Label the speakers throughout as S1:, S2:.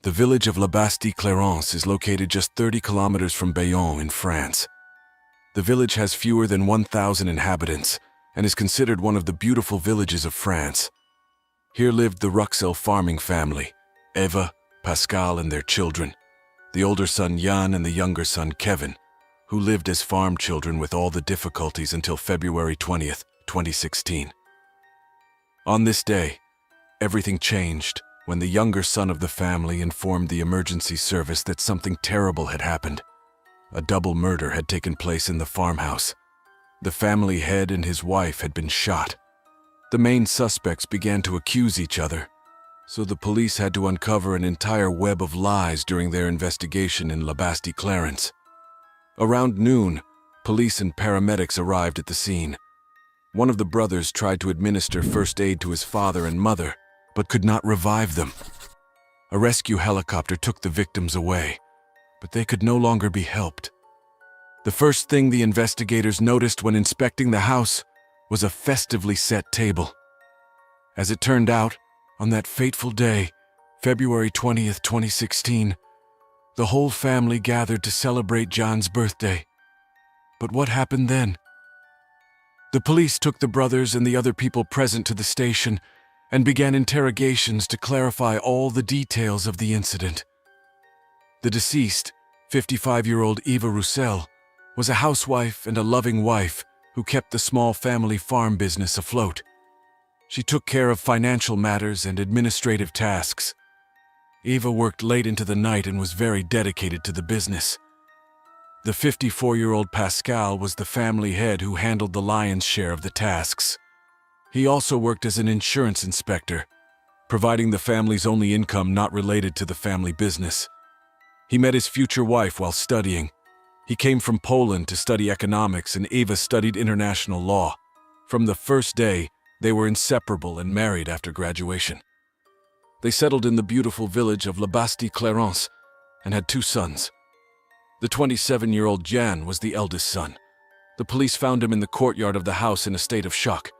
S1: The village of La Bastille-Clarence is located just 30 kilometers from Bayonne in France. The village has fewer than 1,000 inhabitants and is considered one of the beautiful villages of France. Here lived the Ruxel farming family, Eva, Pascal, and their children, the older son Jan and the younger son Kevin, who lived as farm children with all the difficulties until February 20th, 2016. On this day, everything changed when the younger son of the family informed the emergency service that something terrible had happened. A double murder had taken place in the farmhouse. The family head and his wife had been shot. The main suspects began to accuse each other, so the police had to uncover an entire web of lies during their investigation in La Bastille-Clarence. Around noon, police and paramedics arrived at the scene. One of the brothers tried to administer first aid to his father and mother, but could not revive them. A rescue helicopter took the victims away, but they could no longer be helped. The first thing the investigators noticed when inspecting the house was a festively set table. As it turned out, on that fateful day, February 20th, 2016, the whole family gathered to celebrate John's birthday. But what happened then? The police took the brothers and the other people present to the station and began interrogations to clarify all the details of the incident. The deceased, 55-year-old Eva Roussel, was a housewife and a loving wife who kept the small family farm business afloat. She took care of financial matters and administrative tasks. Eva worked late into the night and was very dedicated to the business. The 54-year-old Pascal was the family head who handled the lion's share of the tasks. He also worked as an insurance inspector, providing the family's only income not related to the family business. He met his future wife while studying. He came from Poland to study economics, and Eva studied international law. From the first day, they were inseparable and married after graduation. They settled in the beautiful village of La Bastille-Clarence and had 2 sons. The 27-year-old Jan was the eldest son. The police found him in the courtyard of the house in a state of shock.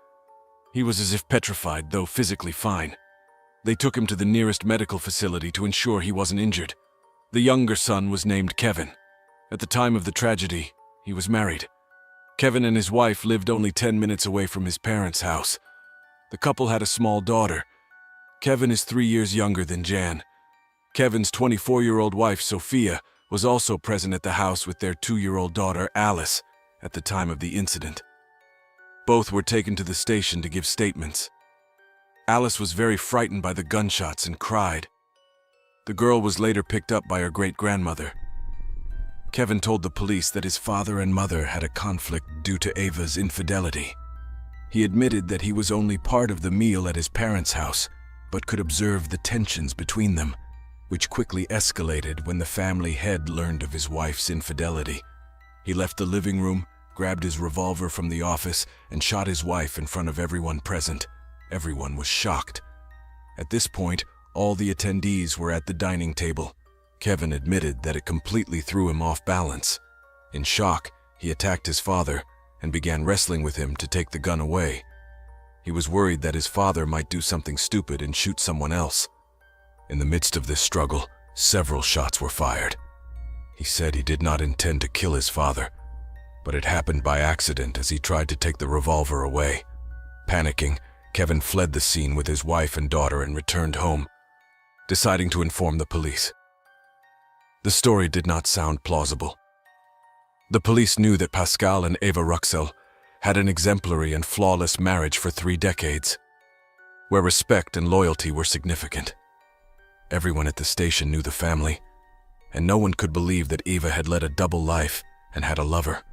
S1: He was as if petrified, though physically fine. They took him to the nearest medical facility to ensure he wasn't injured. The younger son was named Kevin. At the time of the tragedy, he was married. Kevin and his wife lived only 10 minutes away from his parents' house. The couple had a small daughter. Kevin is 3 years younger than Jan. Kevin's 24-year-old wife, Sophia, was also present at the house with their 2-year-old daughter, Alice, at the time of the incident. Both were taken to the station to give statements. Alice was very frightened by the gunshots and cried. The girl was later picked up by her great-grandmother. Kevin told the police that his father and mother had a conflict due to Eva's infidelity. He admitted that he was only part of the meal at his parents' house, but could observe the tensions between them, which quickly escalated when the family head learned of his wife's infidelity. He left the living room, grabbed his revolver from the office, and shot his wife in front of everyone present. Everyone was shocked. At this point, all the attendees were at the dining table. Kevin admitted that it completely threw him off balance. In shock, he attacked his father and began wrestling with him to take the gun away. He was worried that his father might do something stupid and shoot someone else. In the midst of this struggle, several shots were fired. He said he did not intend to kill his father, but it happened by accident as he tried to take the revolver away. Panicking, Kevin fled the scene with his wife and daughter and returned home, deciding to inform the police. The story did not sound plausible. The police knew that Pascal and Eva Ruxel had an exemplary and flawless marriage for 3 decades, where respect and loyalty were significant. Everyone at the station knew the family, and no one could believe that Eva had led a double life and had a lover.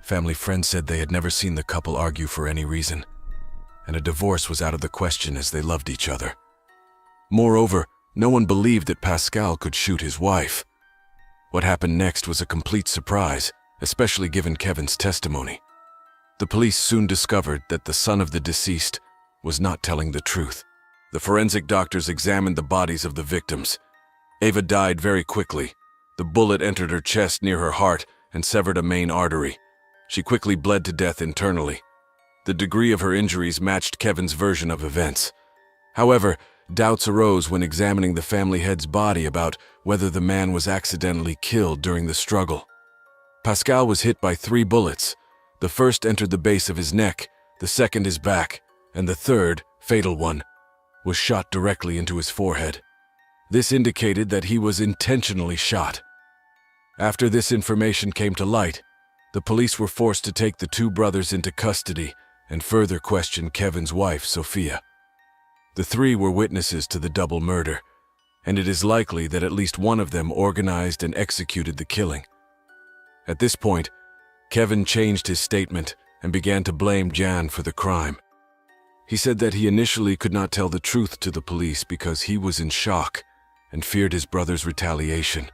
S1: Family friends said they had never seen the couple argue for any reason, and a divorce was out of the question as they loved each other. Moreover, no one believed that Pascal could shoot his wife. What happened next was a complete surprise, especially given Kevin's testimony. The police soon discovered that the son of the deceased was not telling the truth. The forensic doctors examined the bodies of the victims. Eva died very quickly. The bullet entered her chest near her heart and severed a main artery. She quickly bled to death internally. The degree of her injuries matched Kevin's version of events. However, Doubts arose when examining the family head's body about whether the man was accidentally killed during the struggle. Pascal was hit by 3 bullets. The first entered the base of his neck, the second his back, and the third, fatal one, was shot directly into his forehead. This indicated that he was intentionally shot. After this information came to light, the police were forced to take the 2 brothers into custody and further question Kevin's wife, Sophia. The 3 were witnesses to the double murder, and it is likely that at least one of them organized and executed the killing. At this point, Kevin changed his statement and began to blame Jan for the crime. He said that he initially could not tell the truth to the police because he was in shock and feared his brother's retaliation.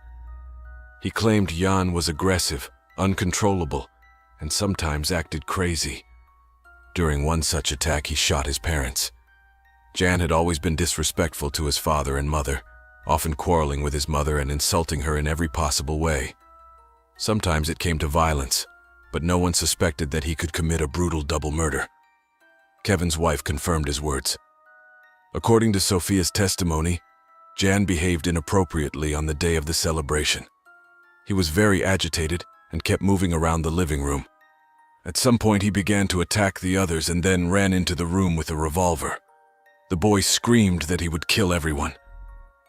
S1: He claimed Jan was aggressive, uncontrollable, and sometimes acted crazy. During one such attack, he shot his parents. Jan had always been disrespectful to his father and mother, often quarreling with his mother and insulting her in every possible way. Sometimes it came to violence, but no one suspected that he could commit a brutal double murder. Kevin's wife confirmed his words. According to Sophia's testimony, Jan behaved inappropriately on the day of the celebration. He was very agitated and kept moving around the living room. At some point, he began to attack the others and then ran into the room with a revolver. The boy screamed that he would kill everyone.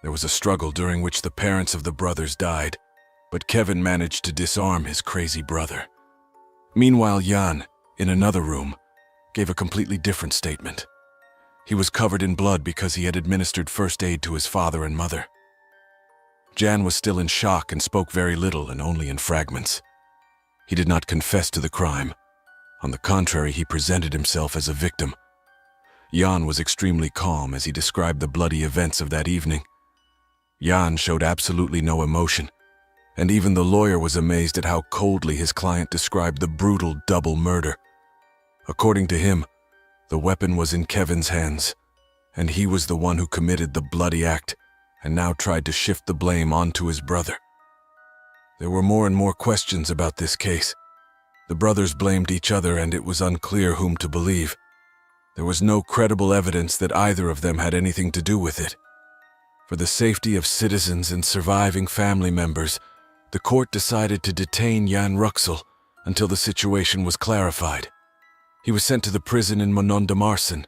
S1: There was a struggle during which the parents of the brothers died, but Kevin managed to disarm his crazy brother. Meanwhile, Jan, in another room, gave a completely different statement. He was covered in blood because he had administered first aid to his father and mother. Jan was still in shock and spoke very little and only in fragments. He did not confess to the crime. On the contrary, he presented himself as a victim. Jan was extremely calm as he described the bloody events of that evening. Jan showed absolutely no emotion, and even the lawyer was amazed at how coldly his client described the brutal double murder. According to him, the weapon was in Kevin's hands, and he was the one who committed the bloody act and now tried to shift the blame onto his brother. There were more and more questions about this case. The brothers blamed each other, and it was unclear whom to believe. There was no credible evidence that either of them had anything to do with it. For the safety of citizens and surviving family members, the court decided to detain Jan Ruxel until the situation was clarified. He was sent to the prison in Monon de Marsan,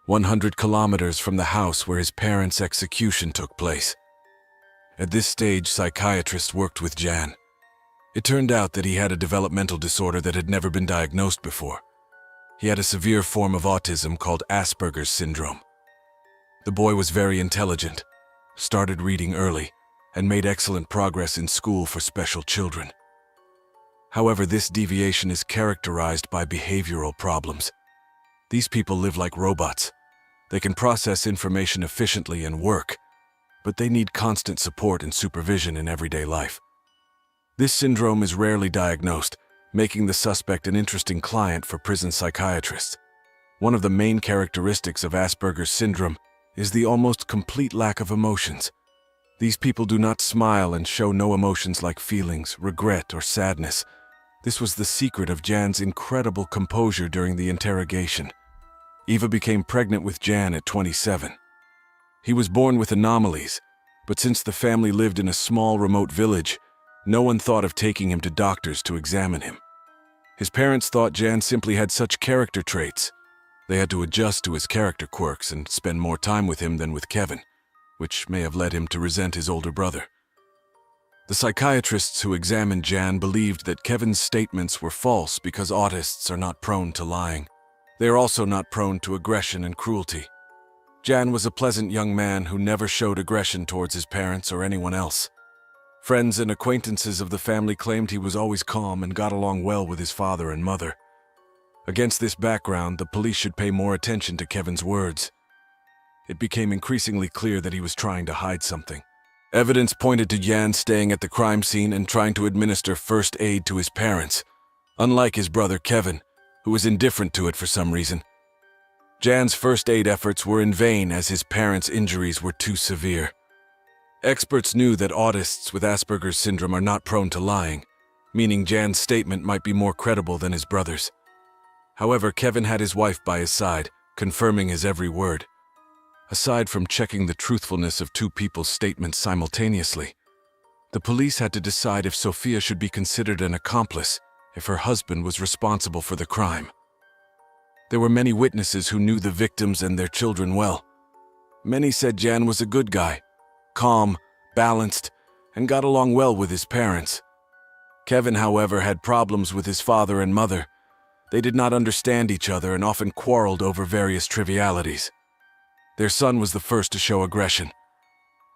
S1: 100 kilometers from the house where his parents' execution took place. At this stage, psychiatrists worked with Jan. It turned out that he had a developmental disorder that had never been diagnosed before. He had a severe form of autism called Asperger's syndrome. The boy was very intelligent, started reading early, and made excellent progress in school for special children. However, this deviation is characterized by behavioral problems. These people live like robots. They can process information efficiently and work, but they need constant support and supervision in everyday life. This syndrome is rarely diagnosed, making the suspect an interesting client for prison psychiatrists. One of the main characteristics of Asperger's syndrome is the almost complete lack of emotions. These people do not smile and show no emotions like feelings, regret, or sadness. This was the secret of Jan's incredible composure during the interrogation. Eva became pregnant with Jan at 27. He was born with anomalies, but since the family lived in a small, remote village, no one thought of taking him to doctors to examine him. His parents thought Jan simply had such character traits. They had to adjust to his character quirks and spend more time with him than with Kevin, which may have led him to resent his older brother. The psychiatrists who examined Jan believed that Kevin's statements were false because autists are not prone to lying. They are also not prone to aggression and cruelty. Jan was a pleasant young man who never showed aggression towards his parents or anyone else. Friends and acquaintances of the family claimed he was always calm and got along well with his father and mother. Against this background, the police should pay more attention to Kevin's words. It became increasingly clear that he was trying to hide something. Evidence pointed to Jan staying at the crime scene and trying to administer first aid to his parents, unlike his brother Kevin, who was indifferent to it for some reason. Jan's first aid efforts were in vain as his parents' injuries were too severe. Experts knew that autists with Asperger's syndrome are not prone to lying, meaning Jan's statement might be more credible than his brother's. However, Kevin had his wife by his side, confirming his every word. Aside from checking the truthfulness of two people's statements simultaneously, the police had to decide if Sophia should be considered an accomplice if her husband was responsible for the crime. There were many witnesses who knew the victims and their children well. Many said Jan was a good guy, calm, balanced, and got along well with his parents. Kevin, however, had problems with his father and mother. They did not understand each other and often quarreled over various trivialities. Their son was the first to show aggression.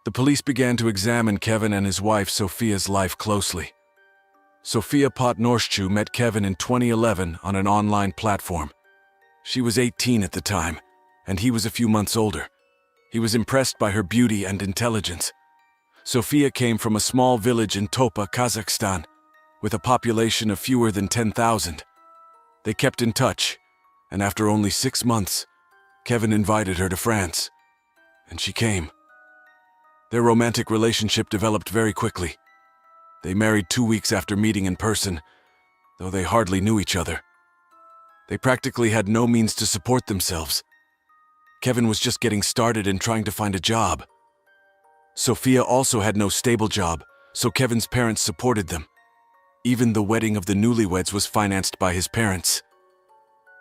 S1: The police began to examine Kevin and his wife Sophia's life closely. Sophia Potnorschu met Kevin in 2011 on an online platform. She was 18 at the time, and he was a few months older. He was impressed by her beauty and intelligence. Sophia came from a small village in Topa, Kazakhstan, with a population of fewer than 10,000. They kept in touch, and after only 6 months, Kevin invited her to France, and she came. Their romantic relationship developed very quickly. They married 2 weeks after meeting in person, though they hardly knew each other. They practically had no means to support themselves. Kevin was just getting started and trying to find a job. Sophia also had no stable job, so Kevin's parents supported them. Even the wedding of the newlyweds was financed by his parents.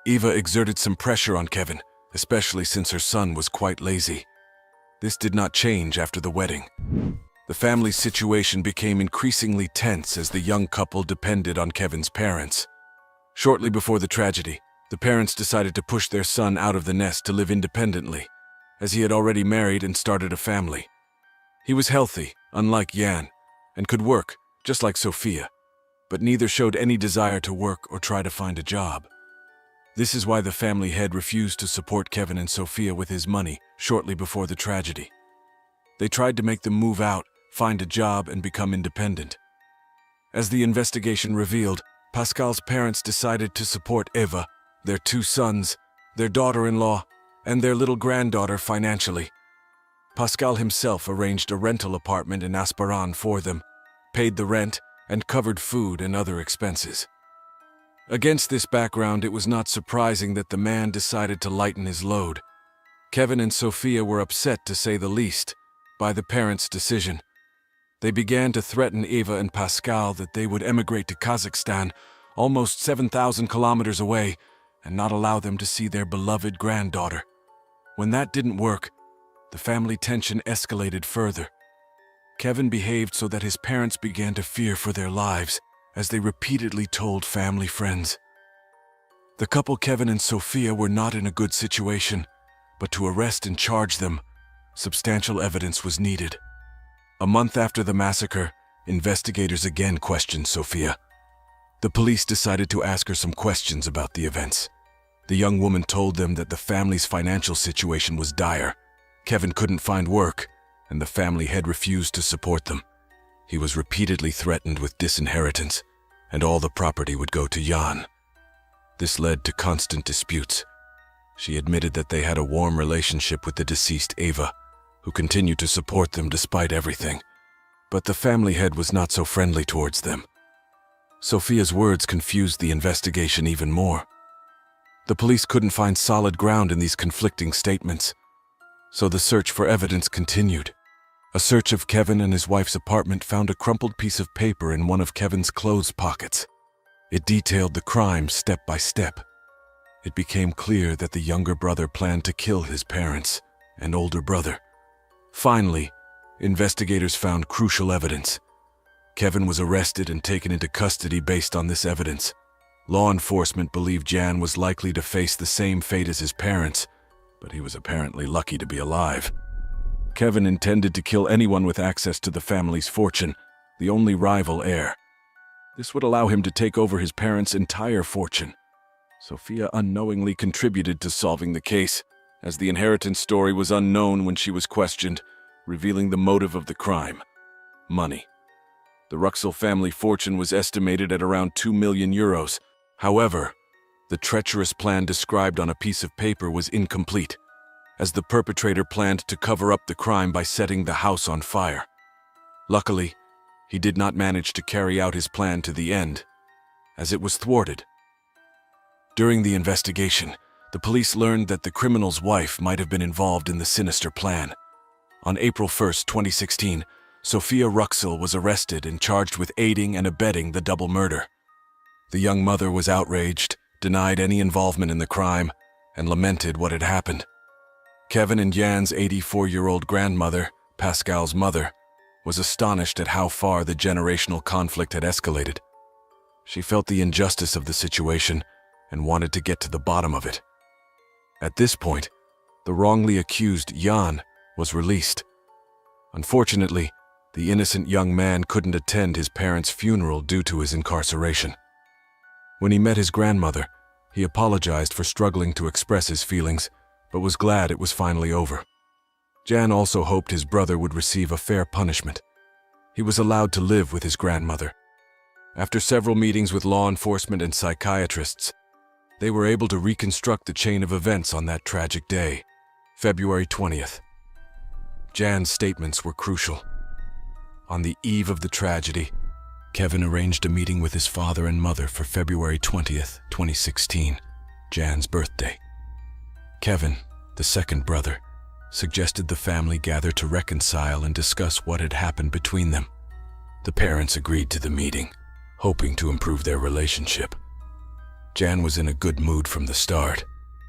S1: Eva exerted some pressure on Kevin, especially since her son was quite lazy. This did not change after the wedding. The family's situation became increasingly tense as the young couple depended on Kevin's parents. Shortly before the tragedy, the parents decided to push their son out of the nest to live independently, as he had already married and started a family. He was healthy, unlike Jan, and could work, just like Sophia, but neither showed any desire to work or try to find a job. This is why the family head refused to support Kevin and Sophia with his money shortly before the tragedy. They tried to make them move out, find a job, and become independent. As the investigation revealed, Pascal's parents decided to support Eva, their 2 sons, their daughter-in-law, and their little granddaughter financially. Pascal himself arranged a rental apartment in Asparan for them, paid the rent, and covered food and other expenses. Against this background, it was not surprising that the man decided to lighten his load. Kevin and Sophia were upset, to say the least, by the parents' decision. They began to threaten Eva and Pascal that they would emigrate to Kazakhstan, almost 7,000 kilometers away, and not allow them to see their beloved granddaughter. When that didn't work, the family tension escalated further. Kevin behaved so that his parents began to fear for their lives, as they repeatedly told family friends. The couple Kevin and Sophia were not in a good situation, but to arrest and charge them, substantial evidence was needed. A month after the massacre, investigators again questioned Sophia. The police decided to ask her some questions about the events. The young woman told them that the family's financial situation was dire. Kevin couldn't find work, and the family head refused to support them. He was repeatedly threatened with disinheritance, and all the property would go to Jan. This led to constant disputes. She admitted that they had a warm relationship with the deceased Eva, who continued to support them despite everything. But the family head was not so friendly towards them. Sophia's words confused the investigation even more. The police couldn't find solid ground in these conflicting statements, so the search for evidence continued. A search of Kevin and his wife's apartment found a crumpled piece of paper in one of Kevin's clothes pockets. It detailed the crime step by step. It became clear that the younger brother planned to kill his parents and older brother. Finally, investigators found crucial evidence. Kevin was arrested and taken into custody based on this evidence. Law enforcement believed Jan was likely to face the same fate as his parents, but he was apparently lucky to be alive. Kevin intended to kill anyone with access to the family's fortune, the only rival heir. This would allow him to take over his parents' entire fortune. Sophia unknowingly contributed to solving the case, as the inheritance story was unknown when she was questioned, revealing the motive of the crime: money. The Ruxel family fortune was estimated at around 2 million euros. However, the treacherous plan described on a piece of paper was incomplete, as the perpetrator planned to cover up the crime by setting the house on fire. Luckily, he did not manage to carry out his plan to the end, as it was thwarted. During the investigation, the police learned that the criminal's wife might have been involved in the sinister plan. On April 1st, 2016, Sophia Ruxel was arrested and charged with aiding and abetting the double murder. The young mother was outraged, denied any involvement in the crime, and lamented what had happened. Kevin and Jan's 84-year-old grandmother, Pascal's mother, was astonished at how far the generational conflict had escalated. She felt the injustice of the situation and wanted to get to the bottom of it. At this point, the wrongly accused Jan was released. Unfortunately, the innocent young man couldn't attend his parents' funeral due to his incarceration. When he met his grandmother, he apologized for struggling to express his feelings, but was glad it was finally over. Jan also hoped his brother would receive a fair punishment. He was allowed to live with his grandmother. After several meetings with law enforcement and psychiatrists, they were able to reconstruct the chain of events on that tragic day, February 20th. Jan's statements were crucial. On the eve of the tragedy, Kevin arranged a meeting with his father and mother for February 20th, 2016, Jan's birthday. Kevin, the second brother, suggested the family gather to reconcile and discuss what had happened between them. The parents agreed to the meeting, hoping to improve their relationship. Jan was in a good mood from the start.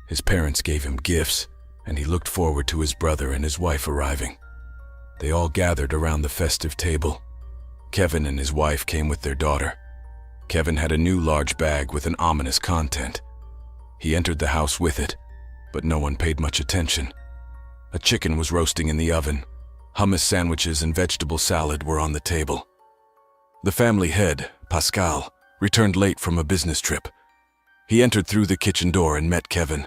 S1: His parents gave him gifts, and he looked forward to his brother and his wife arriving. They all gathered around the festive table. Kevin and his wife came with their daughter. Kevin had a new large bag with an ominous content. He entered the house with it, but no one paid much attention. A chicken was roasting in the oven. Hummus sandwiches and vegetable salad were on the table. The family head, Pascal, returned late from a business trip. He entered through the kitchen door and met Kevin.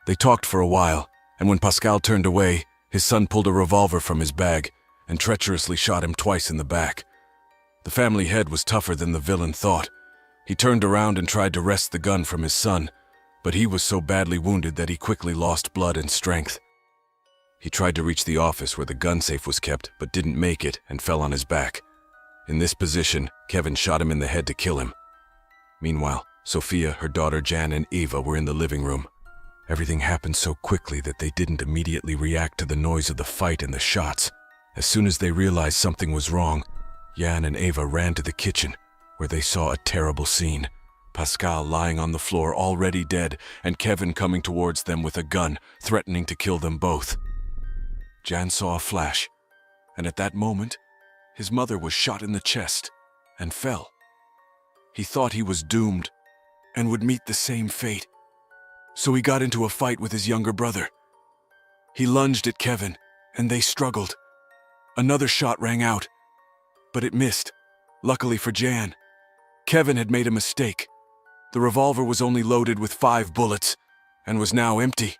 S1: They talked for a while, and when Pascal turned away, his son pulled a revolver from his bag and treacherously shot him twice in the back. The family head was tougher than the villain thought. He turned around and tried to wrest the gun from his son, but he was so badly wounded that he quickly lost blood and strength. He tried to reach the office where the gun safe was kept, but didn't make it and fell on his back. In this position, Kevin shot him in the head to kill him. Meanwhile, Sophia, her daughter Jan, and Eva were in the living room. Everything happened so quickly that they didn't immediately react to the noise of the fight and the shots. As soon as they realized something was wrong, Jan and Eva ran to the kitchen, where they saw a terrible scene. Pascal lying on the floor already dead, and Kevin coming towards them with a gun, threatening to kill them both. Jan saw a flash, and at that moment, his mother was shot in the chest and fell. He thought he was doomed and would meet the same fate, so he got into a fight with his younger brother. He lunged at Kevin, and they struggled. Another shot rang out, but it missed, luckily for Jan. Kevin had made a mistake. The revolver was only loaded with 5 bullets and was now empty.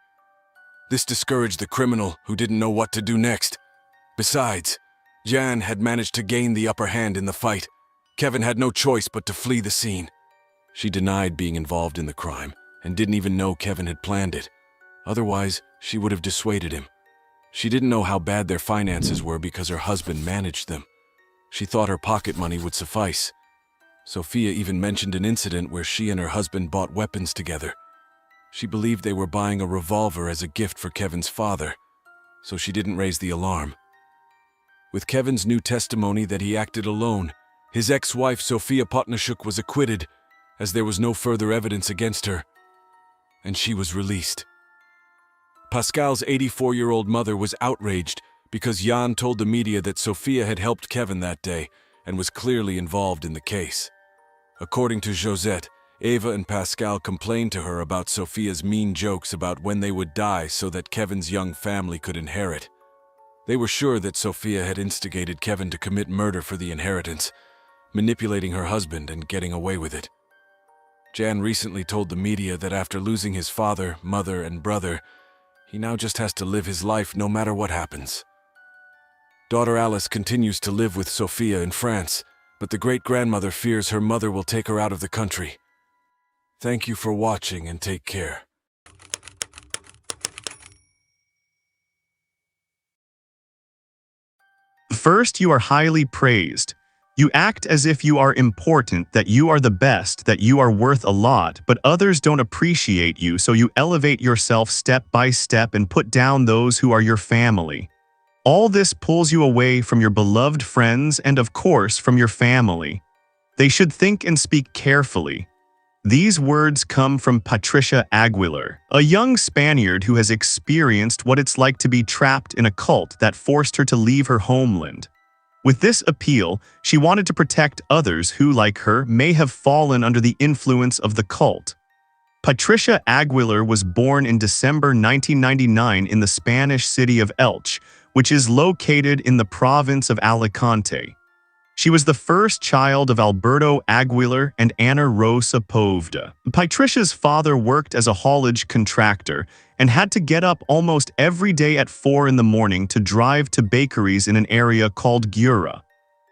S1: This discouraged the criminal, who didn't know what to do next. Besides, Jan had managed to gain the upper hand in the fight. Kevin had no choice but to flee the scene. She denied being involved in the crime and didn't even know Kevin had planned it. Otherwise, she would have dissuaded him. She didn't know how bad their finances were because her husband managed them. She thought her pocket money would suffice. Sophia even mentioned an incident where she and her husband bought weapons together. She believed they were buying a revolver as a gift for Kevin's father, so she didn't raise the alarm. With Kevin's new testimony that he acted alone, his ex-wife Sophia Potnichuk was acquitted, as there was no further evidence against her, and she was released. Pascal's 84-year-old mother was outraged because Jan told the media that Sophia had helped Kevin that day and was clearly involved in the case. According to Josette, Eva and Pascal complained to her about Sophia's mean jokes about when they would die so that Kevin's young family could inherit. They were sure that Sophia had instigated Kevin to commit murder for the inheritance, manipulating her husband and getting away with it. Jan recently told the media that after losing his father, mother, and brother, he now just has to live his life no matter what happens. Daughter Alice continues to live with Sophia in France, but the great-grandmother fears her mother will take her out of the country. Thank you for watching and take care.
S2: First, you are highly praised. You act as if you are important, that you are the best, that you are worth a lot, but others don't appreciate you, so you elevate yourself step by step and put down those who are your family. All this pulls you away from your beloved friends and, of course, from your family. They should think and speak carefully. These words come from Patricia Aguilar, a young Spaniard who has experienced what it's like to be trapped in a cult that forced her to leave her homeland. With this appeal, she wanted to protect others who, like her, may have fallen under the influence of the cult. Patricia Aguilar was born in December 1999 in the Spanish city of Elche, which is located in the province of Alicante. She was the first child of Alberto Aguilar and Ana Rosa Poveda. Patricia's father worked as a haulage contractor and had to get up almost every day at 4 in the morning to drive to bakeries in an area called Gura.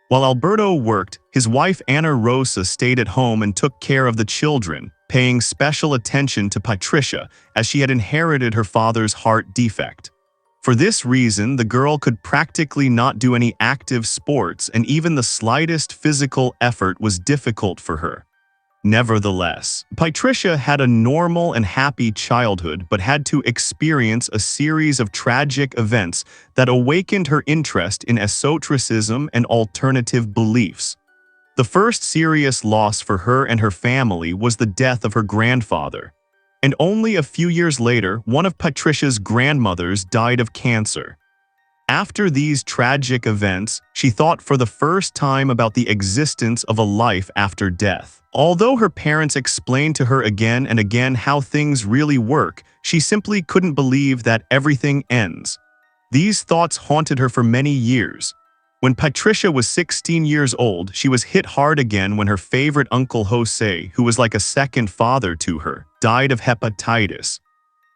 S2: While Alberto worked, his wife Ana Rosa stayed at home and took care of the children, paying special attention to Patricia as she had inherited her father's heart defect. For this reason, the girl could practically not do any active sports, and even the slightest physical effort was difficult for her. Nevertheless, Patricia had a normal and happy childhood but had to experience a series of tragic events that awakened her interest in esotericism and alternative beliefs. The first serious loss for her and her family was the death of her grandfather. And only a few years later, one of Patricia's grandmothers died of cancer. After these tragic events, she thought for the first time about the existence of a life after death. Although her parents explained to her again and again how things really work, she simply couldn't believe that everything ends. These thoughts haunted her for many years. When Patricia was 16 years old, she was hit hard again when her favorite uncle Jose, who was like a second father to her, died of hepatitis.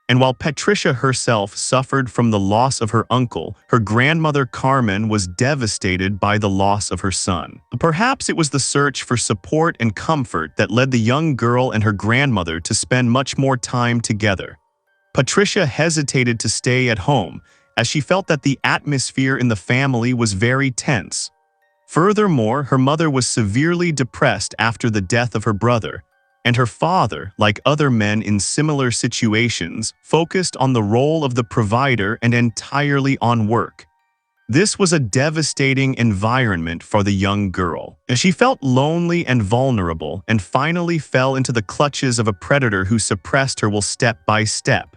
S2: And while Patricia herself suffered from the loss of her uncle, her grandmother Carmen was devastated by the loss of her son. Perhaps it was the search for support and comfort that led the young girl and her grandmother to spend much more time together. Patricia hesitated to stay at home, as she felt that the atmosphere in the family was very tense. Furthermore, her mother was severely depressed after the death of her brother, and her father, like other men in similar situations, focused on the role of the provider and entirely on work. This was a devastating environment for the young girl. She felt lonely and vulnerable and finally fell into the clutches of a predator who suppressed her step by step.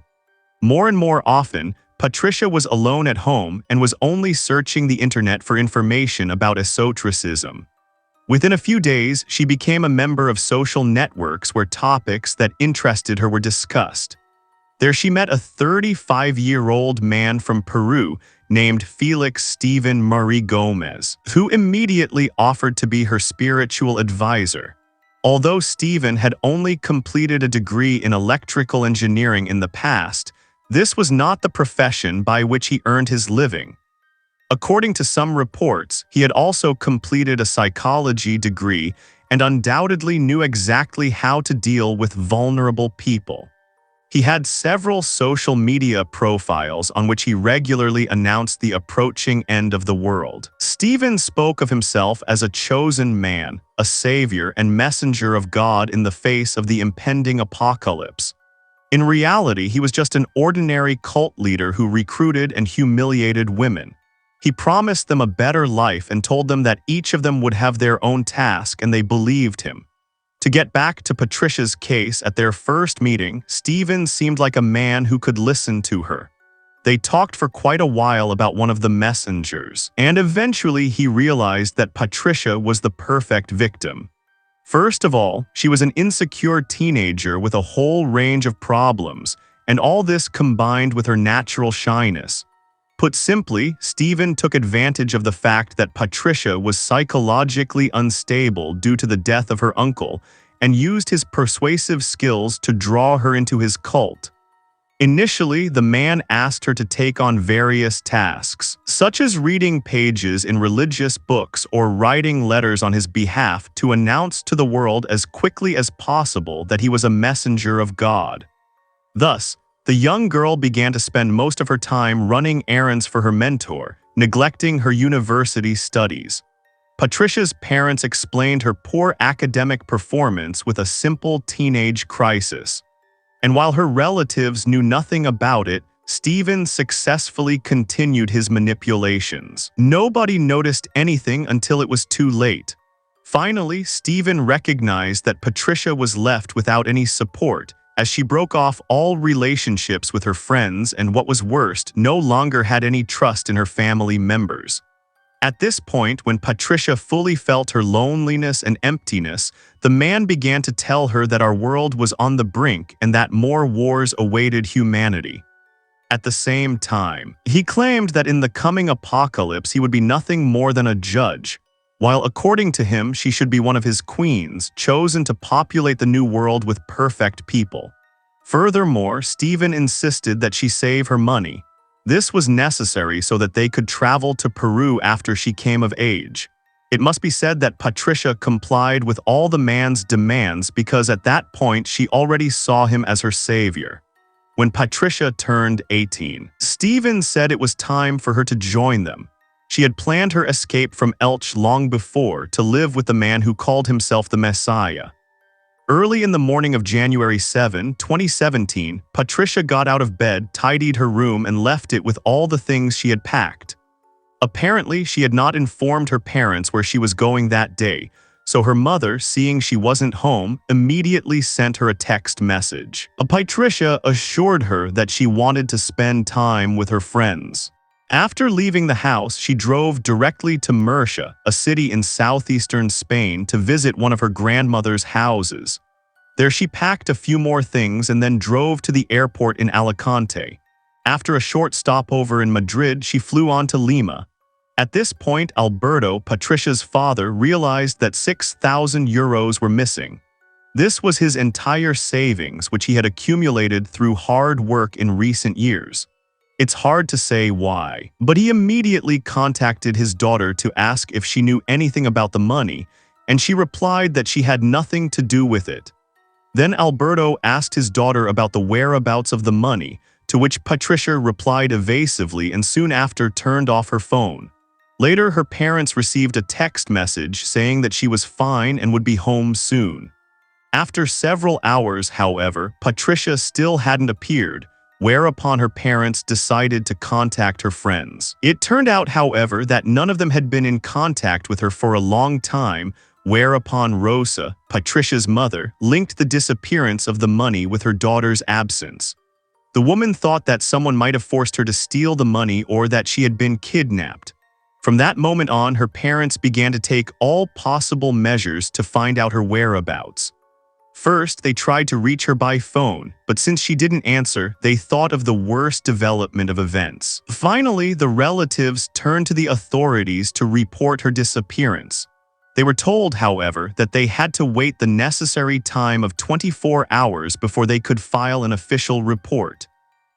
S2: More and more often, Patricia was alone at home and was only searching the internet for information about esotericism. Within a few days, she became a member of social networks where topics that interested her were discussed. There she met a 35-year-old man from Peru named Felix Stephen Marie Gomez, who immediately offered to be her spiritual advisor. Although Stephen had only completed a degree in electrical engineering in the past, this was not the profession by which he earned his living. According to some reports, he had also completed a psychology degree and undoubtedly knew exactly how to deal with vulnerable people. He had several social media profiles on which he regularly announced the approaching end of the world. Stephen spoke of himself as a chosen man, a savior and messenger of God in the face of the impending apocalypse. In reality, he was just an ordinary cult leader who recruited and humiliated women. He promised them a better life and told them that each of them would have their own task, and they believed him. To get back to Patricia's case, at their first meeting, Stephen seemed like a man who could listen to her. They talked for quite a while about one of the messengers, and eventually he realized that Patricia was the perfect victim. First of all, she was an insecure teenager with a whole range of problems, and all this combined with her natural shyness. Put simply, Stephen took advantage of the fact that Patricia was psychologically unstable due to the death of her uncle and used his persuasive skills to draw her into his cult. Initially, the man asked her to take on various tasks, such as reading pages in religious books or writing letters on his behalf to announce to the world as quickly as possible that he was a messenger of God. Thus, the young girl began to spend most of her time running errands for her mentor, neglecting her university studies. Patricia's parents explained her poor academic performance with a simple teenage crisis. And while her relatives knew nothing about it, Stephen successfully continued his manipulations. Nobody noticed anything until it was too late. Finally, Stephen recognized that Patricia was left without any support, as she broke off all relationships with her friends and, what was worst, no longer had any trust in her family members. At this point, when Patricia fully felt her loneliness and emptiness, the man began to tell her that our world was on the brink and that more wars awaited humanity. At the same time, he claimed that in the coming apocalypse he would be nothing more than a judge, while according to him she should be one of his queens, chosen to populate the new world with perfect people. Furthermore, Stephen insisted that she save her money. This was necessary so that they could travel to Peru after she came of age. It must be said that Patricia complied with all the man's demands because at that point she already saw him as her savior. When Patricia turned 18, Stephen said it was time for her to join them. She had planned her escape from Elche long before to live with the man who called himself the Messiah. Early in the morning of January 7, 2017, Patricia got out of bed, tidied her room, and left it with all the things she had packed. Apparently, she had not informed her parents where she was going that day, so her mother, seeing she wasn't home, immediately sent her a text message. Patricia assured her that she wanted to spend time with her friends. After leaving the house, she drove directly to Murcia, a city in southeastern Spain, to visit one of her grandmother's houses. There she packed a few more things and then drove to the airport in Alicante. After a short stopover in Madrid, she flew on to Lima. At this point, Alberto, Patricia's father, realized that 6,000 euros were missing. This was his entire savings, which he had accumulated through hard work in recent years. It's hard to say why, but he immediately contacted his daughter to ask if she knew anything about the money, and she replied that she had nothing to do with it. Then Alberto asked his daughter about the whereabouts of the money, to which Patricia replied evasively and soon after turned off her phone. Later, her parents received a text message saying that she was fine and would be home soon. After several hours, however, Patricia still hadn't appeared, whereupon her parents decided to contact her friends. It turned out, however, that none of them had been in contact with her for a long time, whereupon Rosa, Patricia's mother, linked the disappearance of the money with her daughter's absence. The woman thought that someone might have forced her to steal the money or that she had been kidnapped. From that moment on, her parents began to take all possible measures to find out her whereabouts. First, they tried to reach her by phone, but since she didn't answer, they thought of the worst development of events. Finally, the relatives turned to the authorities to report her disappearance. They were told, however, that they had to wait the necessary time of 24 hours before they could file an official report.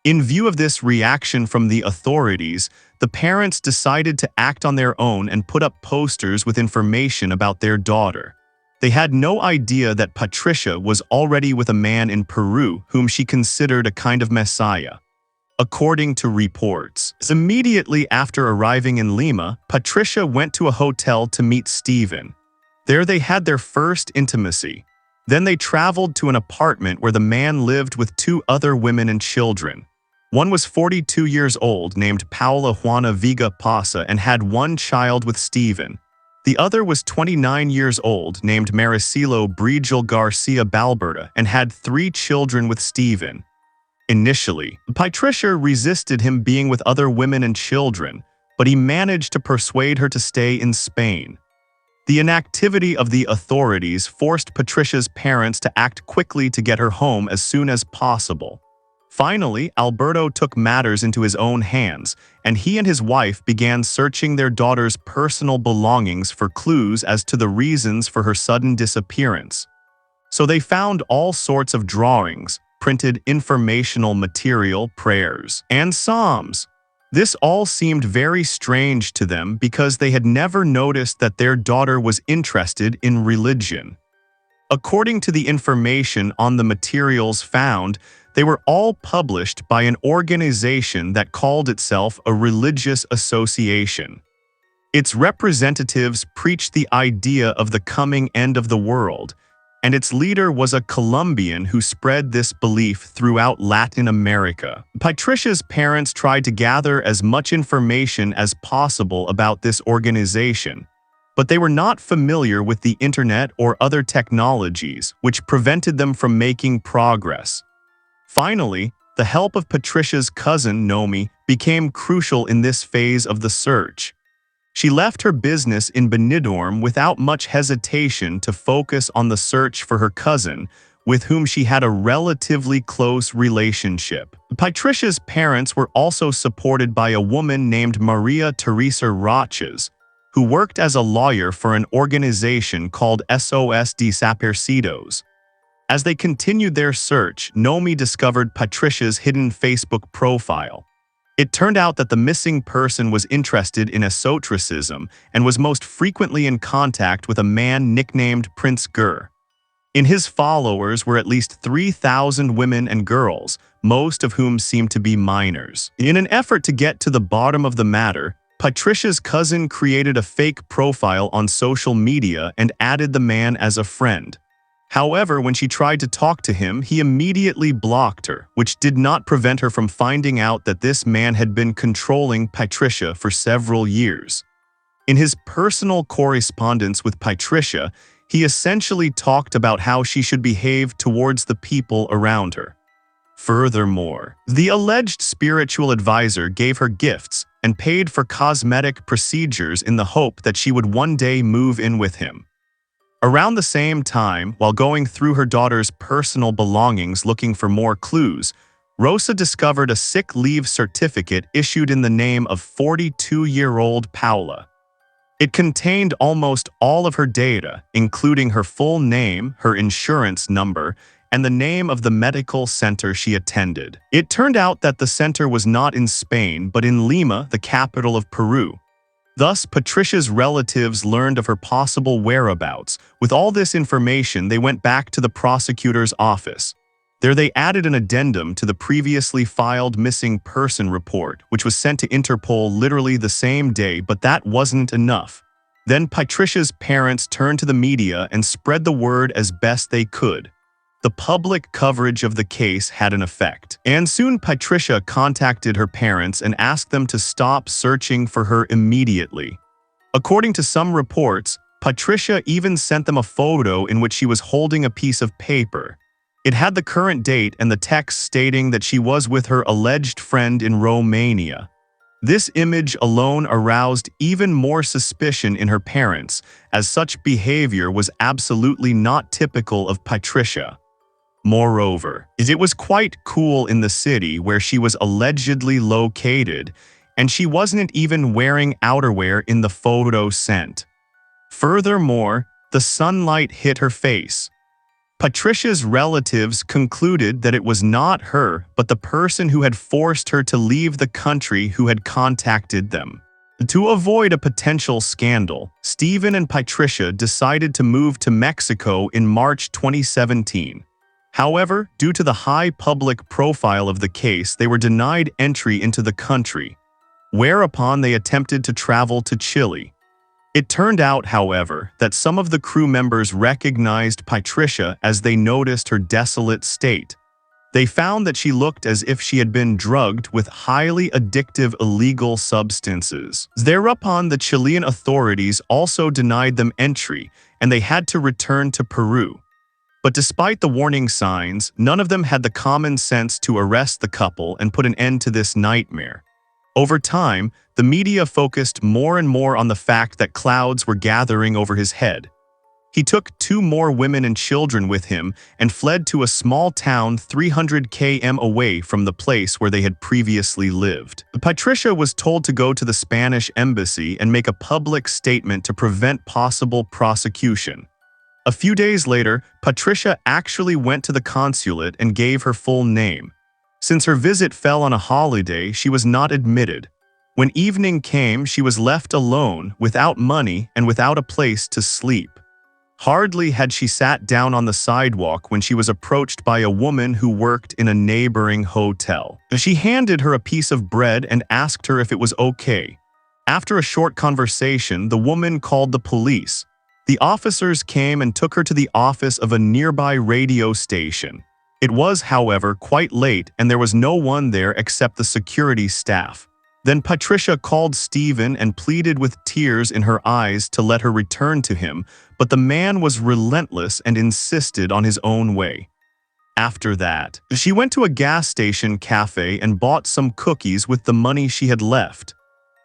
S2: In view of this reaction from the authorities, the parents decided to act on their own and put up posters with information about their daughter. They had no idea that Patricia was already with a man in Peru whom she considered a kind of messiah. According to reports, immediately after arriving in Lima, Patricia went to a hotel to meet Stephen. There they had their first intimacy. Then they traveled to an apartment where the man lived with two other women and children. One was 42 years old, named Paula Juana Viga Pasa, and had one child with Stephen. The other was 29 years old, named Maricelo Brijal Garcia Balberta, and had 3 children with Stephen. Initially, Patricia resisted him being with other women and children, but he managed to persuade her to stay in Spain. The inactivity of the authorities forced Patricia's parents to act quickly to get her home as soon as possible. Finally, Alberto took matters into his own hands, and he and his wife began searching their daughter's personal belongings for clues as to the reasons for her sudden disappearance. So they found all sorts of drawings, printed informational material, prayers, and psalms. This all seemed very strange to them because they had never noticed that their daughter was interested in religion. According to the information on the materials found, they were all published by an organization that called itself a religious association. Its representatives preached the idea of the coming end of the world, and its leader was a Colombian who spread this belief throughout Latin America. Patricia's parents tried to gather as much information as possible about this organization, but they were not familiar with the internet or other technologies, which prevented them from making progress. Finally, the help of Patricia's cousin, Nomi, became crucial in this phase of the search. She left her business in Benidorm without much hesitation to focus on the search for her cousin, with whom she had a relatively close relationship. Patricia's parents were also supported by a woman named Maria Teresa Roches, who worked as a lawyer for an organization called SOS Desaparecidos. As they continued their search, Nomi discovered Patricia's hidden Facebook profile. It turned out that the missing person was interested in esotericism and was most frequently in contact with a man nicknamed Prince Gur. In his followers were at least 3,000 women and girls, most of whom seemed to be minors. In an effort to get to the bottom of the matter, Patricia's cousin created a fake profile on social media and added the man as a friend. However, when she tried to talk to him, he immediately blocked her, which did not prevent her from finding out that this man had been controlling Patricia for several years. In his personal correspondence with Patricia, he essentially talked about how she should behave towards the people around her. Furthermore, the alleged spiritual advisor gave her gifts and paid for cosmetic procedures in the hope that she would one day move in with him. Around the same time, while going through her daughter's personal belongings looking for more clues, Rosa discovered a sick leave certificate issued in the name of 42-year-old Paula. It contained almost all of her data, including her full name, her insurance number, and the name of the medical center she attended. It turned out that the center was not in Spain, but in Lima, the capital of Peru. Thus, Patricia's relatives learned of her possible whereabouts. With all this information, they went back to the prosecutor's office. There they added an addendum to the previously filed missing person report, which was sent to Interpol literally the same day, but that wasn't enough. Then Patricia's parents turned to the media and spread the word as best they could. The public coverage of the case had an effect, and soon Patricia contacted her parents and asked them to stop searching for her immediately. According to some reports, Patricia even sent them a photo in which she was holding a piece of paper. It had the current date and the text stating that she was with her alleged friend in Romania. This image alone aroused even more suspicion in her parents, as such behavior was absolutely not typical of Patricia. Moreover, it was quite cool in the city where she was allegedly located, and she wasn't even wearing outerwear in the photo sent. Furthermore, the sunlight hit her face. Patricia's relatives concluded that it was not her, but the person who had forced her to leave the country who had contacted them. To avoid a potential scandal, Stephen and Patricia decided to move to Mexico in March 2017. However, due to the high public profile of the case, they were denied entry into the country, whereupon they attempted to travel to Chile. It turned out, however, that some of the crew members recognized Patricia as they noticed her desolate state. They found that she looked as if she had been drugged with highly addictive illegal substances. Thereupon, the Chilean authorities also denied them entry, and they had to return to Peru. But despite the warning signs, none of them had the common sense to arrest the couple and put an end to this nightmare. Over time, the media focused more and more on the fact that clouds were gathering over his head. He took 2 more women and children with him and fled to a small town 300 km away from the place where they had previously lived. Patricia was told to go to the Spanish embassy and make a public statement to prevent possible prosecution. A few days later, Patricia actually went to the consulate and gave her full name. Since her visit fell on a holiday, she was not admitted. When evening came, she was left alone, without money and without a place to sleep. Hardly had she sat down on the sidewalk when she was approached by a woman who worked in a neighboring hotel. She handed her a piece of bread and asked her if it was okay. After a short conversation, the woman called the police. The officers came and took her to the office of a nearby radio station. It was, however, quite late and there was no one there except the security staff. Then Patricia called Stephen and pleaded with tears in her eyes to let her return to him, but the man was relentless and insisted on his own way. After that, she went to a gas station cafe and bought some cookies with the money she had left.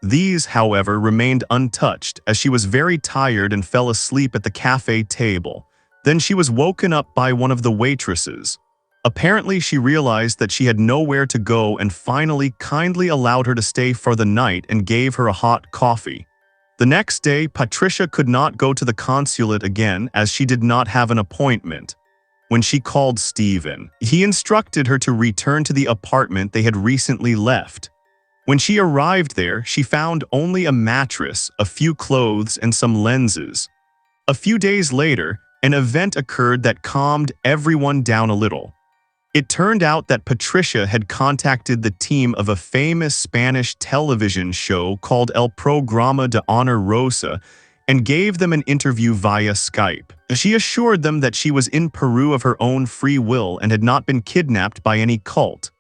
S2: These, however, remained untouched as she was very tired and fell asleep at the cafe table. Then she was woken up by one of the waitresses. Apparently, she realized that she had nowhere to go and finally kindly allowed her to stay for the night and gave her a hot coffee. The next day, Patricia could not go to the consulate again as she did not have an appointment. When she called Stephen, he instructed her to return to the apartment they had recently left. When she arrived there, she found only a mattress, a few clothes, and some lenses. A few days later, an event occurred that calmed everyone down a little. It turned out that Patricia had contacted the team of a famous Spanish television show called El Programa de Honor Rosa and gave them an interview via Skype. She assured them that she was in Peru of her own free will and had not been kidnapped by any cult.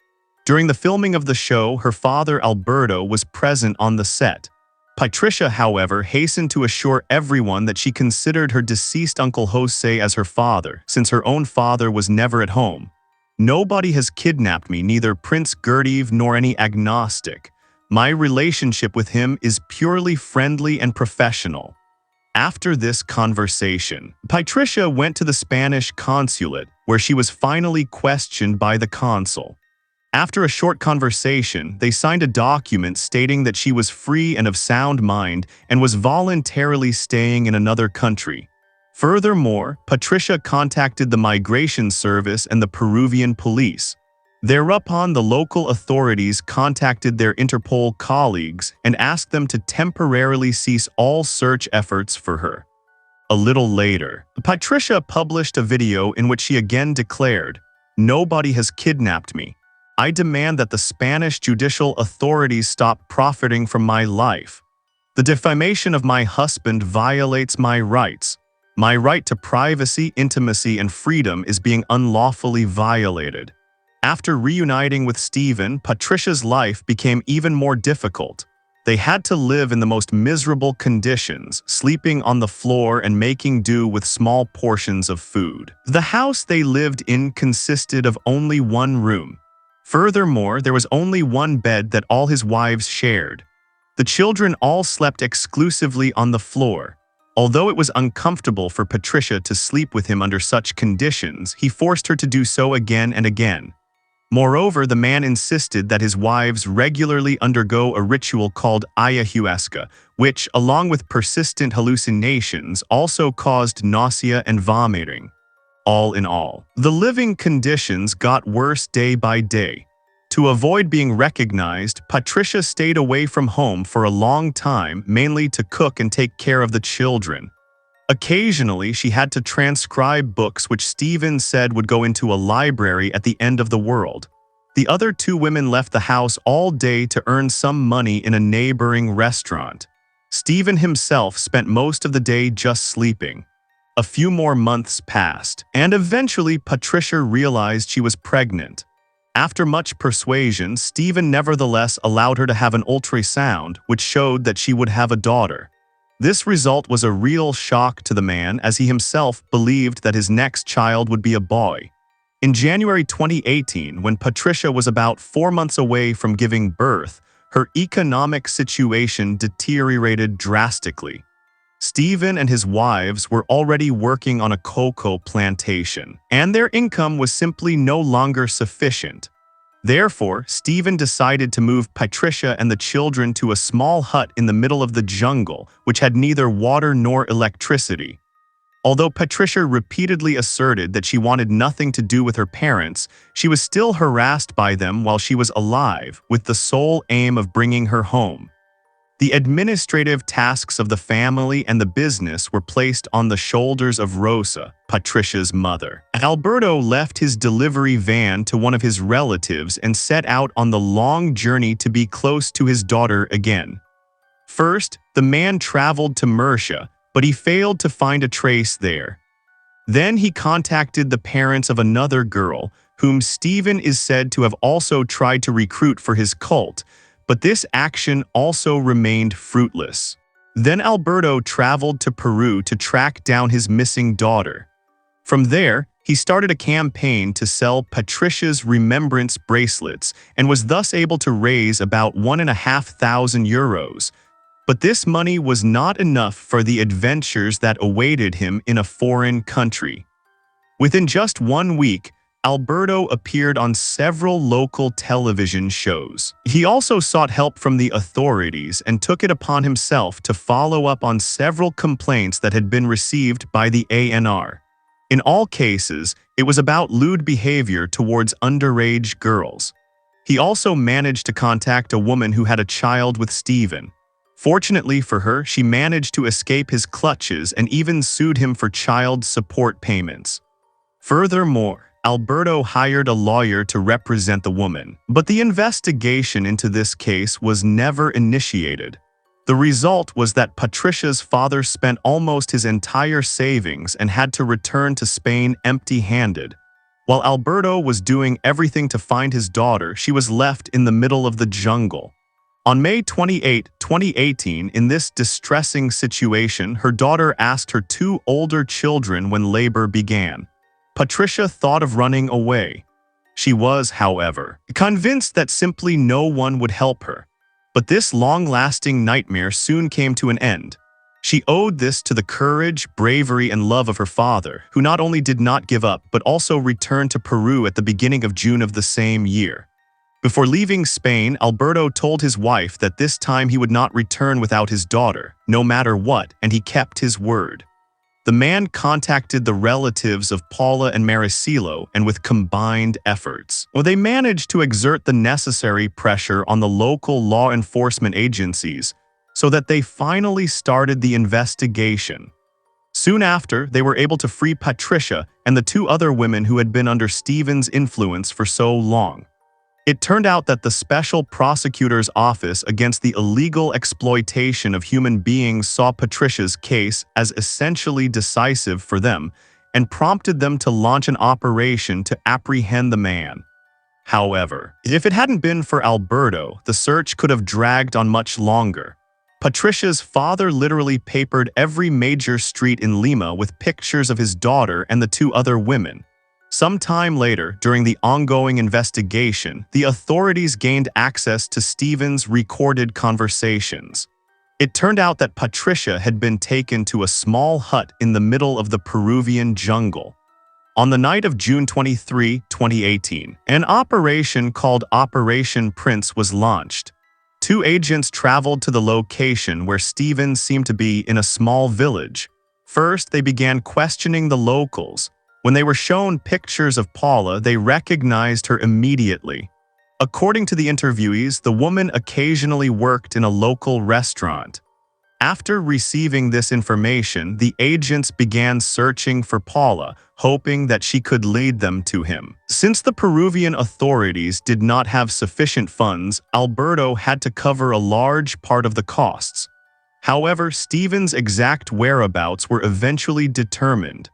S2: During the filming of the show, her father Alberto was present on the set. Patricia, however, hastened to assure everyone that she considered her deceased Uncle Jose as her father, since her own father was never at home. "Nobody has kidnapped me, neither Prince Gurdjieff nor any agnostic. My relationship with him is purely friendly and professional." After this conversation, Patricia went to the Spanish consulate, where she was finally questioned by the consul. After a short conversation, they signed a document stating that she was free and of sound mind and was voluntarily staying in another country. Furthermore, Patricia contacted the Migration Service and the Peruvian police. Thereupon, the local authorities contacted their Interpol colleagues and asked them to temporarily cease all search efforts for her. A little later, Patricia published a video in which she again declared, "Nobody has kidnapped me. I demand that the Spanish judicial authorities stop profiting from my life. The defamation of my husband violates my rights. My right to privacy, intimacy, and freedom is being unlawfully violated." After reuniting with Stephen, Patricia's life became even more difficult. They had to live in the most miserable conditions, sleeping on the floor and making do with small portions of food. The house they lived in consisted of only one room. Furthermore, there was only one bed that all his wives shared. The children all slept exclusively on the floor. Although it was uncomfortable for Patricia to sleep with him under such conditions, he forced her to do so again and again. Moreover, the man insisted that his wives regularly undergo a ritual called ayahuasca, which, along with persistent hallucinations, also caused nausea and vomiting. All in all, the living conditions got worse day by day. To avoid being recognized, Patricia stayed away from home for a long time, mainly to cook and take care of the children. Occasionally, she had to transcribe books which Stephen said would go into a library at the end of the world. The other two women left the house all day to earn some money in a neighboring restaurant. Stephen himself spent most of the day just sleeping. A few more months passed, and eventually Patricia realized she was pregnant. After much persuasion, Stephen nevertheless allowed her to have an ultrasound, which showed that she would have a daughter. This result was a real shock to the man, as he himself believed that his next child would be a boy. In January 2018, when Patricia was about 4 months away from giving birth, her economic situation deteriorated drastically. Stephen and his wives were already working on a cocoa plantation, and their income was simply no longer sufficient. Therefore, Stephen decided to move Patricia and the children to a small hut in the middle of the jungle, which had neither water nor electricity. Although Patricia repeatedly asserted that she wanted nothing to do with her parents, she was still harassed by them while she was alive, with the sole aim of bringing her home. The administrative tasks of the family and the business were placed on the shoulders of Rosa, Patricia's mother. Alberto left his delivery van to one of his relatives and set out on the long journey to be close to his daughter again. First, the man traveled to Murcia, but he failed to find a trace there. Then he contacted the parents of another girl, whom Stephen is said to have also tried to recruit for his cult, but this action also remained fruitless. Then Alberto traveled to Peru to track down his missing daughter. From there, he started a campaign to sell Patricia's remembrance bracelets and was thus able to raise about €1,500. But this money was not enough for the adventures that awaited him in a foreign country. Within just 1 week, Alberto appeared on several local television shows. He also sought help from the authorities and took it upon himself to follow up on several complaints that had been received by the ANR. In all cases, it was about lewd behavior towards underage girls. He also managed to contact a woman who had a child with Stephen. Fortunately for her, she managed to escape his clutches and even sued him for child support payments. Furthermore, Alberto hired a lawyer to represent the woman, but the investigation into this case was never initiated. The result was that Patricia's father spent almost his entire savings and had to return to Spain empty-handed. While Alberto was doing everything to find his daughter, she was left in the middle of the jungle. On May 28, 2018, in this distressing situation, her daughter asked her 2 older children when labor began. Patricia thought of running away. She was, however, convinced that simply no one would help her. But this long-lasting nightmare soon came to an end. She owed this to the courage, bravery, and love of her father, who not only did not give up, but also returned to Peru at the beginning of June of the same year. Before leaving Spain, Alberto told his wife that this time he would not return without his daughter, no matter what, and he kept his word. The man contacted the relatives of Paula and Maricelo, and with combined efforts, they managed to exert the necessary pressure on the local law enforcement agencies so that they finally started the investigation. Soon after, they were able to free Patricia and the 2 other women who had been under Stephen's influence for so long. It turned out that the Special Prosecutor's Office against the illegal exploitation of human beings saw Patricia's case as essentially decisive for them and prompted them to launch an operation to apprehend the man. However, if it hadn't been for Alberto, the search could have dragged on much longer. Patricia's father literally papered every major street in Lima with pictures of his daughter and the 2 other women. Some time later, during the ongoing investigation, the authorities gained access to Stephen's recorded conversations. It turned out that Patricia had been taken to a small hut in the middle of the Peruvian jungle. On the night of June 23, 2018, an operation called Operation Prince was launched. 2 agents traveled to the location where Stephen seemed to be in a small village. First, they began questioning the locals. When they were shown pictures of Paula, they recognized her immediately. According to the interviewees, the woman occasionally worked in a local restaurant. After receiving this information, the agents began searching for Paula, hoping that she could lead them to him. Since the Peruvian authorities did not have sufficient funds, Alberto had to cover a large part of the costs. However, Stephen's exact whereabouts were eventually determined.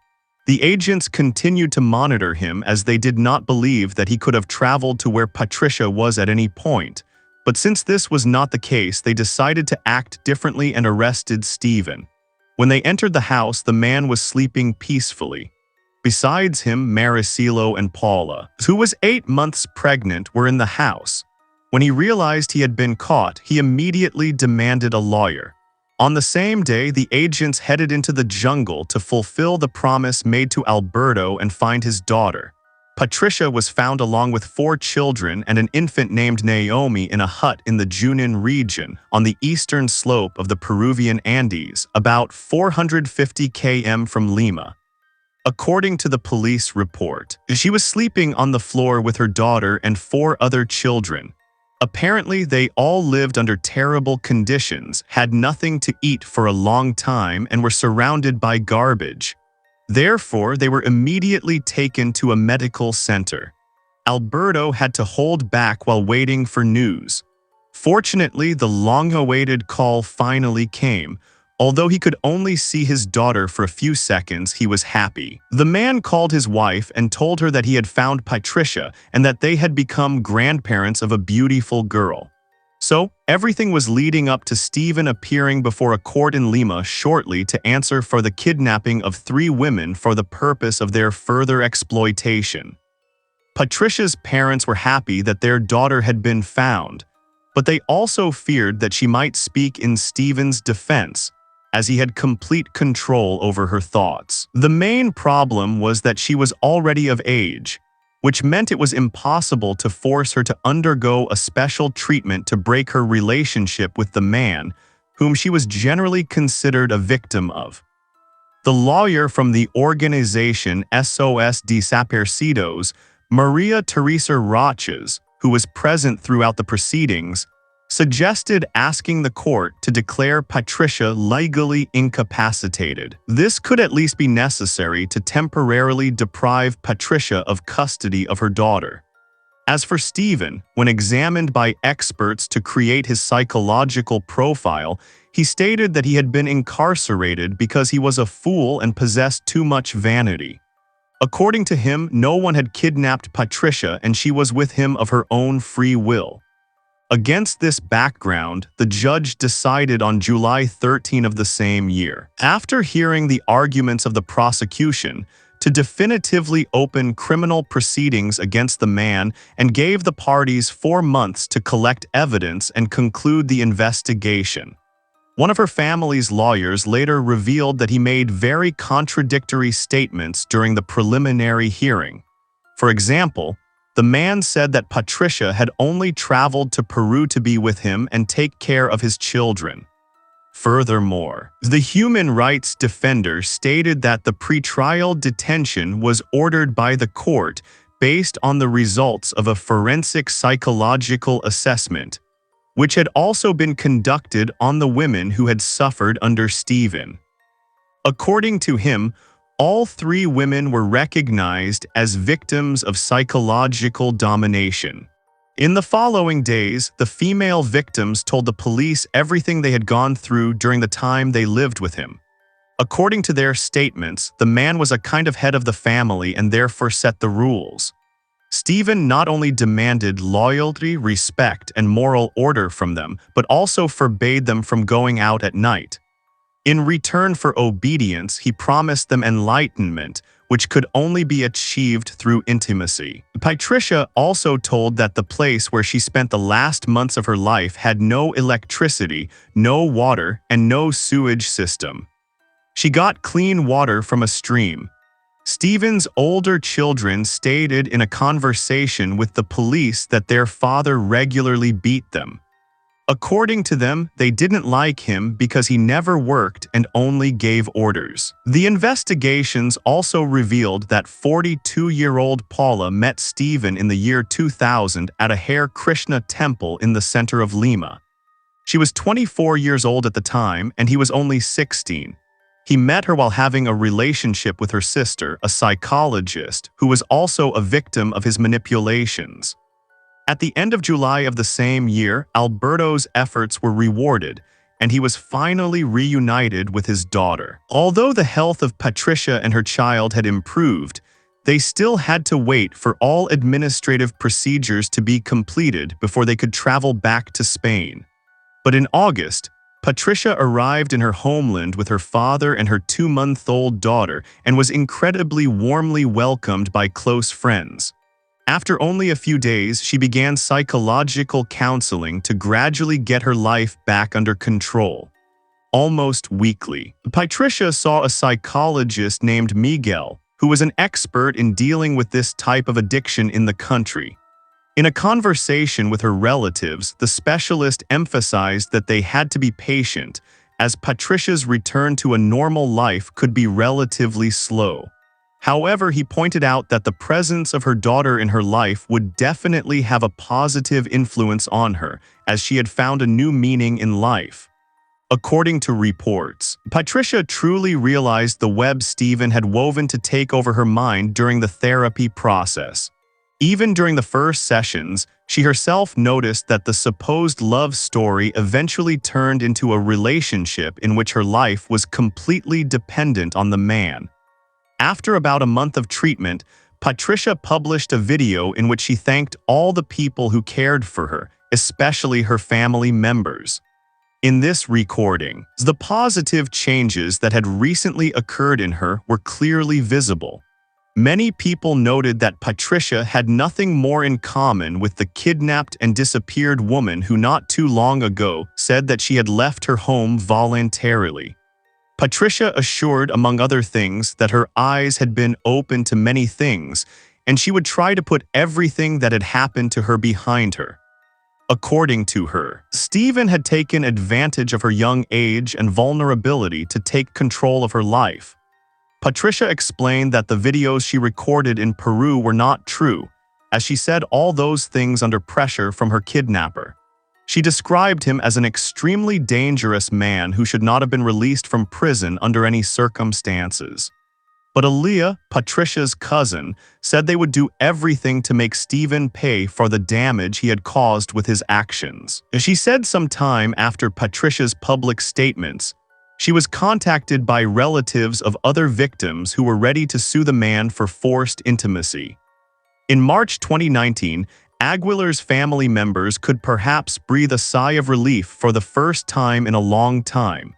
S2: The agents continued to monitor him as they did not believe that he could have traveled to where Patricia was at any point. But since this was not the case, they decided to act differently and arrested Stephen. When they entered the house, the man was sleeping peacefully. Besides him, Maricelo and Paula, who was 8 months pregnant, were in the house. When he realized he had been caught, he immediately demanded a lawyer. On the same day, the agents headed into the jungle to fulfill the promise made to Alberto and find his daughter. Patricia was found along with 4 children and an infant named Naomi in a hut in the Junin region on the eastern slope of the Peruvian Andes, about 450 km from Lima. According to the police report, she was sleeping on the floor with her daughter and 4 other children. Apparently, they all lived under terrible conditions, had nothing to eat for a long time, and were surrounded by garbage. Therefore, they were immediately taken to a medical center. Alberto had to hold back while waiting for news. Fortunately, the long-awaited call finally came. Although he could only see his daughter for a few seconds, he was happy. The man called his wife and told her that he had found Patricia and that they had become grandparents of a beautiful girl. So, everything was leading up to Stephen appearing before a court in Lima shortly to answer for the kidnapping of 3 women for the purpose of their further exploitation. Patricia's parents were happy that their daughter had been found, but they also feared that she might speak in Stephen's defense, as he had complete control over her thoughts. The main problem was that she was already of age, which meant it was impossible to force her to undergo a special treatment to break her relationship with the man, whom she was generally considered a victim of. The lawyer from the organization SOS Desaparecidos, Maria Teresa Roches, who was present throughout the proceedings, suggested asking the court to declare Patricia legally incapacitated. This could at least be necessary to temporarily deprive Patricia of custody of her daughter. As for Stephen, when examined by experts to create his psychological profile, he stated that he had been incarcerated because he was a fool and possessed too much vanity. According to him, no one had kidnapped Patricia and she was with him of her own free will. Against this background, the judge decided on July 13 of the same year, after hearing the arguments of the prosecution, to definitively open criminal proceedings against the man and gave the parties 4 months to collect evidence and conclude the investigation. One of her family's lawyers later revealed that he made very contradictory statements during the preliminary hearing. For example, the man said that Patricia had only traveled to Peru to be with him and take care of his children. Furthermore, the human rights defender stated that the pretrial detention was ordered by the court based on the results of a forensic psychological assessment, which had also been conducted on the women who had suffered under Stephen. According to him, all 3 women were recognized as victims of psychological domination. In the following days, the female victims told the police everything they had gone through during the time they lived with him. According to their statements, the man was a kind of head of the family and therefore set the rules. Stephen not only demanded loyalty, respect, and moral order from them, but also forbade them from going out at night. In return for obedience, he promised them enlightenment, which could only be achieved through intimacy. Patricia also told that the place where she spent the last months of her life had no electricity, no water, and no sewage system. She got clean water from a stream. Stephen's older children stated in a conversation with the police that their father regularly beat them. According to them, they didn't like him because he never worked and only gave orders. The investigations also revealed that 42-year-old Paula met Stephen in the year 2000 at a Hare Krishna temple in the center of Lima. She was 24 years old at the time and he was only 16. He met her while having a relationship with her sister, a psychologist, who was also a victim of his manipulations. At the end of July of the same year, Alberto's efforts were rewarded, and he was finally reunited with his daughter. Although the health of Patricia and her child had improved, they still had to wait for all administrative procedures to be completed before they could travel back to Spain. But in August, Patricia arrived in her homeland with her father and her 2-month-old daughter and was incredibly warmly welcomed by close friends. After only a few days, she began psychological counseling to gradually get her life back under control. Almost weekly, Patricia saw a psychologist named Miguel, who was an expert in dealing with this type of addiction in the country. In a conversation with her relatives, the specialist emphasized that they had to be patient, as Patricia's return to a normal life could be relatively slow. However, he pointed out that the presence of her daughter in her life would definitely have a positive influence on her, as she had found a new meaning in life. According to reports, Patricia truly realized the web Stephen had woven to take over her mind during the therapy process. Even during the first sessions, she herself noticed that the supposed love story eventually turned into a relationship in which her life was completely dependent on the man. After about a month of treatment, Patricia published a video in which she thanked all the people who cared for her, especially her family members. In this recording, the positive changes that had recently occurred in her were clearly visible. Many people noted that Patricia had nothing more in common with the kidnapped and disappeared woman who not too long ago said that she had left her home voluntarily. Patricia assured, among other things, that her eyes had been open to many things, and she would try to put everything that had happened to her behind her. According to her, Stephen had taken advantage of her young age and vulnerability to take control of her life. Patricia explained that the videos she recorded in Peru were not true, as she said all those things under pressure from her kidnapper. She described him as an extremely dangerous man who should not have been released from prison under any circumstances. But Aaliyah, Patricia's cousin, said they would do everything to make Stephen pay for the damage he had caused with his actions. She said some time after Patricia's public statements, she was contacted by relatives of other victims who were ready to sue the man for forced intimacy. In March 2019, Aguilar's family members could perhaps breathe a sigh of relief for the first time in a long time.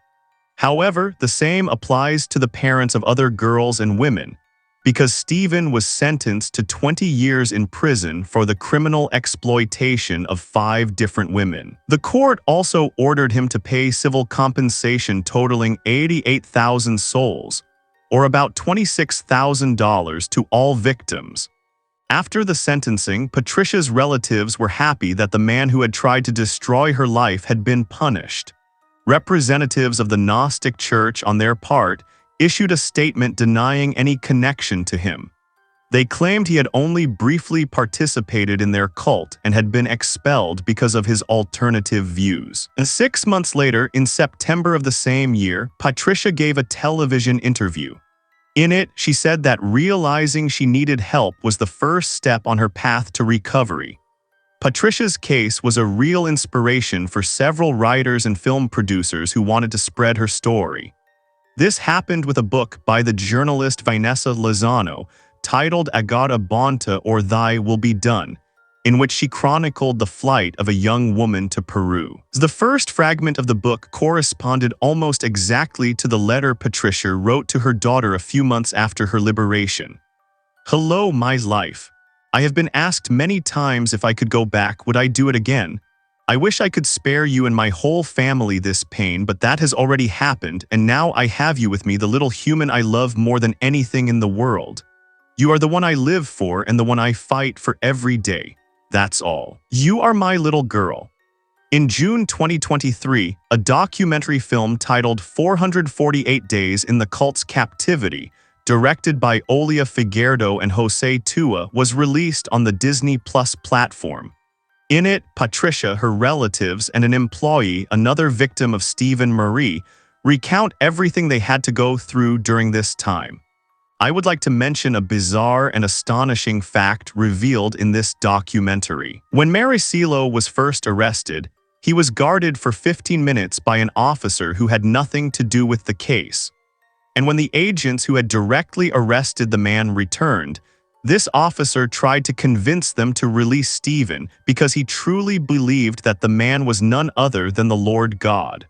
S2: However, the same applies to the parents of other girls and women, because Stephen was sentenced to 20 years in prison for the criminal exploitation of 5 different women. The court also ordered him to pay civil compensation totaling 88,000 sols, or about $26,000 to all victims. After the sentencing, Patricia's relatives were happy that the man who had tried to destroy her life had been punished. Representatives of the Gnostic Church, on their part, issued a statement denying any connection to him. They claimed he had only briefly participated in their cult and had been expelled because of his alternative views. 6 months later, in September of the same year, Patricia gave a television interview. In it, she said that realizing she needed help was the first step on her path to recovery. Patricia's case was a real inspiration for several writers and film producers who wanted to spread her story. This happened with a book by the journalist Vanessa Lozano titled Agora Bonta or Thy Will Be Done, in which she chronicled the flight of a young woman to Peru. The first fragment of the book corresponded almost exactly to the letter Patricia wrote to her daughter a few months after her liberation. "Hello, my life. I have been asked many times if I could go back, would I do it again? I wish I could spare you and my whole family this pain, but that has already happened, and now I have you with me, the little human I love more than anything in the world. You are the one I live for and the one I fight for every day. That's all. You are my little girl." In June 2023, a documentary film titled 448 Days in the Cult's Captivity, directed by Olia Figueiredo and Jose Tua, was released on the Disney Plus platform. In it, Patricia, her relatives, and an employee, another victim of Stephen Marie, recount everything they had to go through during this time. I would like to mention a bizarre and astonishing fact revealed in this documentary. When Maricelo was first arrested, he was guarded for 15 minutes by an officer who had nothing to do with the case. And when the agents who had directly arrested the man returned, this officer tried to convince them to release Stephen because he truly believed that the man was none other than the Lord God.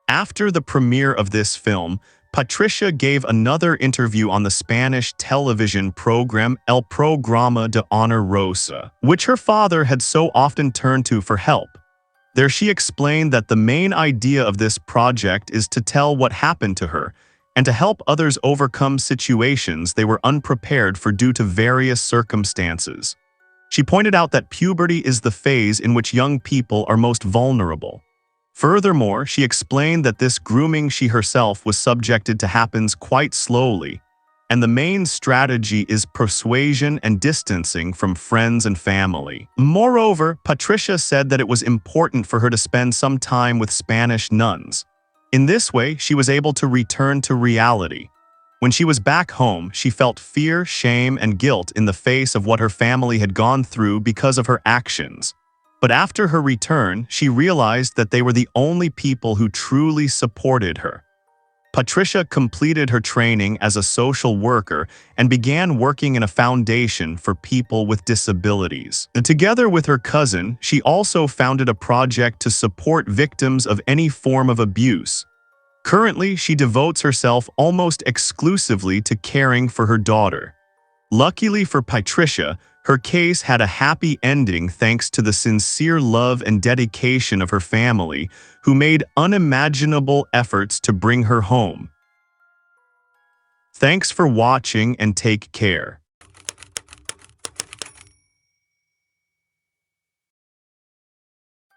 S2: After the premiere of this film, Patricia gave another interview on the Spanish television program El Programa de Honor Rosa, which her father had so often turned to for help. There she explained that the main idea of this project is to tell what happened to her, and to help others overcome situations they were unprepared for due to various circumstances. She pointed out that puberty is the phase in which young people are most vulnerable. Furthermore, she explained that this grooming she herself was subjected to happens quite slowly, and the main strategy is persuasion and distancing from friends and family. Moreover, Patricia said that it was important for her to spend some time with Spanish nuns. In this way, she was able to return to reality. When she was back home, she felt fear, shame, and guilt in the face of what her family had gone through because of her actions. But after her return, she realized that they were the only people who truly supported her. Patricia completed her training as a social worker and began working in a foundation for people with disabilities. Together with her cousin, she also founded a project to support victims of any form of abuse. Currently, she devotes herself almost exclusively to caring for her daughter. Luckily for Patricia, her case had a happy ending thanks to the sincere love and dedication of her family, who made unimaginable efforts to bring her home. Thanks for watching and take care.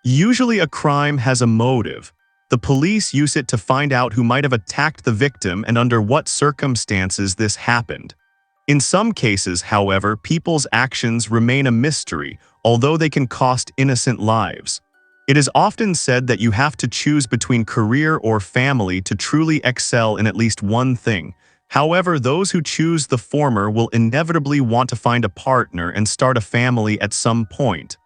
S2: Usually a crime has a motive. The police use it to find out who might have attacked the victim and under what circumstances this happened. In some cases, however, people's actions remain a mystery, although they can cost innocent lives. It is often said that you have to choose between career or family to truly excel in at least one thing. However, those who choose the former will inevitably want to find a partner and start a family at some point.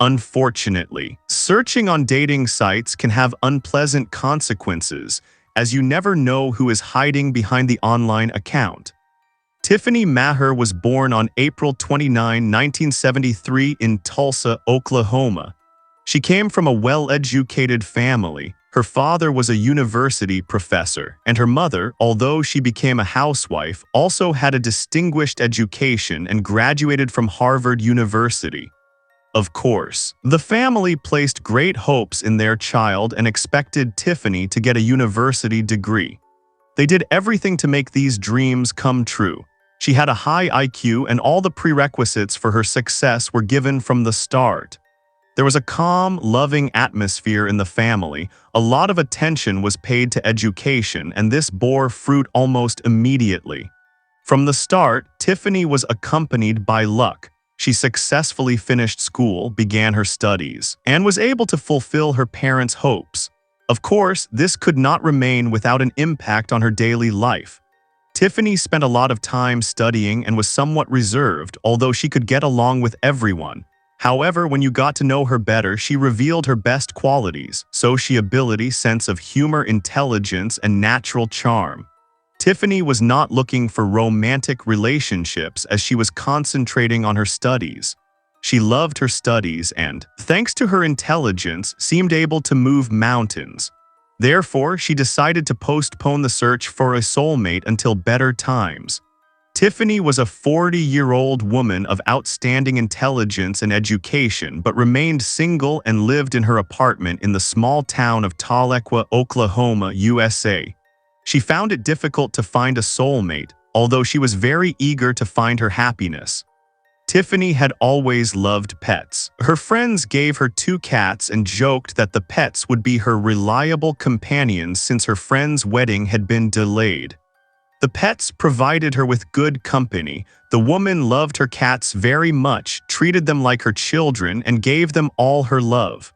S2: Unfortunately, searching on dating sites can have unpleasant consequences, as you never know who is hiding behind the online account. Tiffany Maher was born on April 29, 1973 in Tulsa, Oklahoma. She came from a well-educated family. Her father was a university professor, and her mother, although she became a housewife, also had a distinguished education and graduated from Harvard University. Of course, the family placed great hopes in their child and expected Tiffany to get a university degree. They did everything to make these dreams come true. She had a high IQ and all the prerequisites for her success were given from the start. There was a calm, loving atmosphere in the family. A lot of attention was paid to education, and this bore fruit almost immediately. From the start, Tiffany was accompanied by luck. She successfully finished school, began her studies, and was able to fulfill her parents' hopes. Of course, this could not remain without an impact on her daily life. Tiffany spent a lot of time studying and was somewhat reserved, although she could get along with everyone. However, when you got to know her better, she revealed her best qualities: sociability, sense of humor, intelligence, and natural charm. Tiffany was not looking for romantic relationships as she was concentrating on her studies. She loved her studies and, thanks to her intelligence, seemed able to move mountains. Therefore, she decided to postpone the search for a soulmate until better times. Tiffany was a 40-year-old woman of outstanding intelligence and education, but remained single and lived in her apartment in the small town of Tahlequah, Oklahoma, USA. She found it difficult to find a soulmate, although she was very eager to find her happiness. Tiffany had always loved pets. Her friends gave her 2 cats and joked that the pets would be her reliable companions since her friend's wedding had been delayed. The pets provided her with good company. The woman loved her cats very much, treated them like her children, and gave them all her love.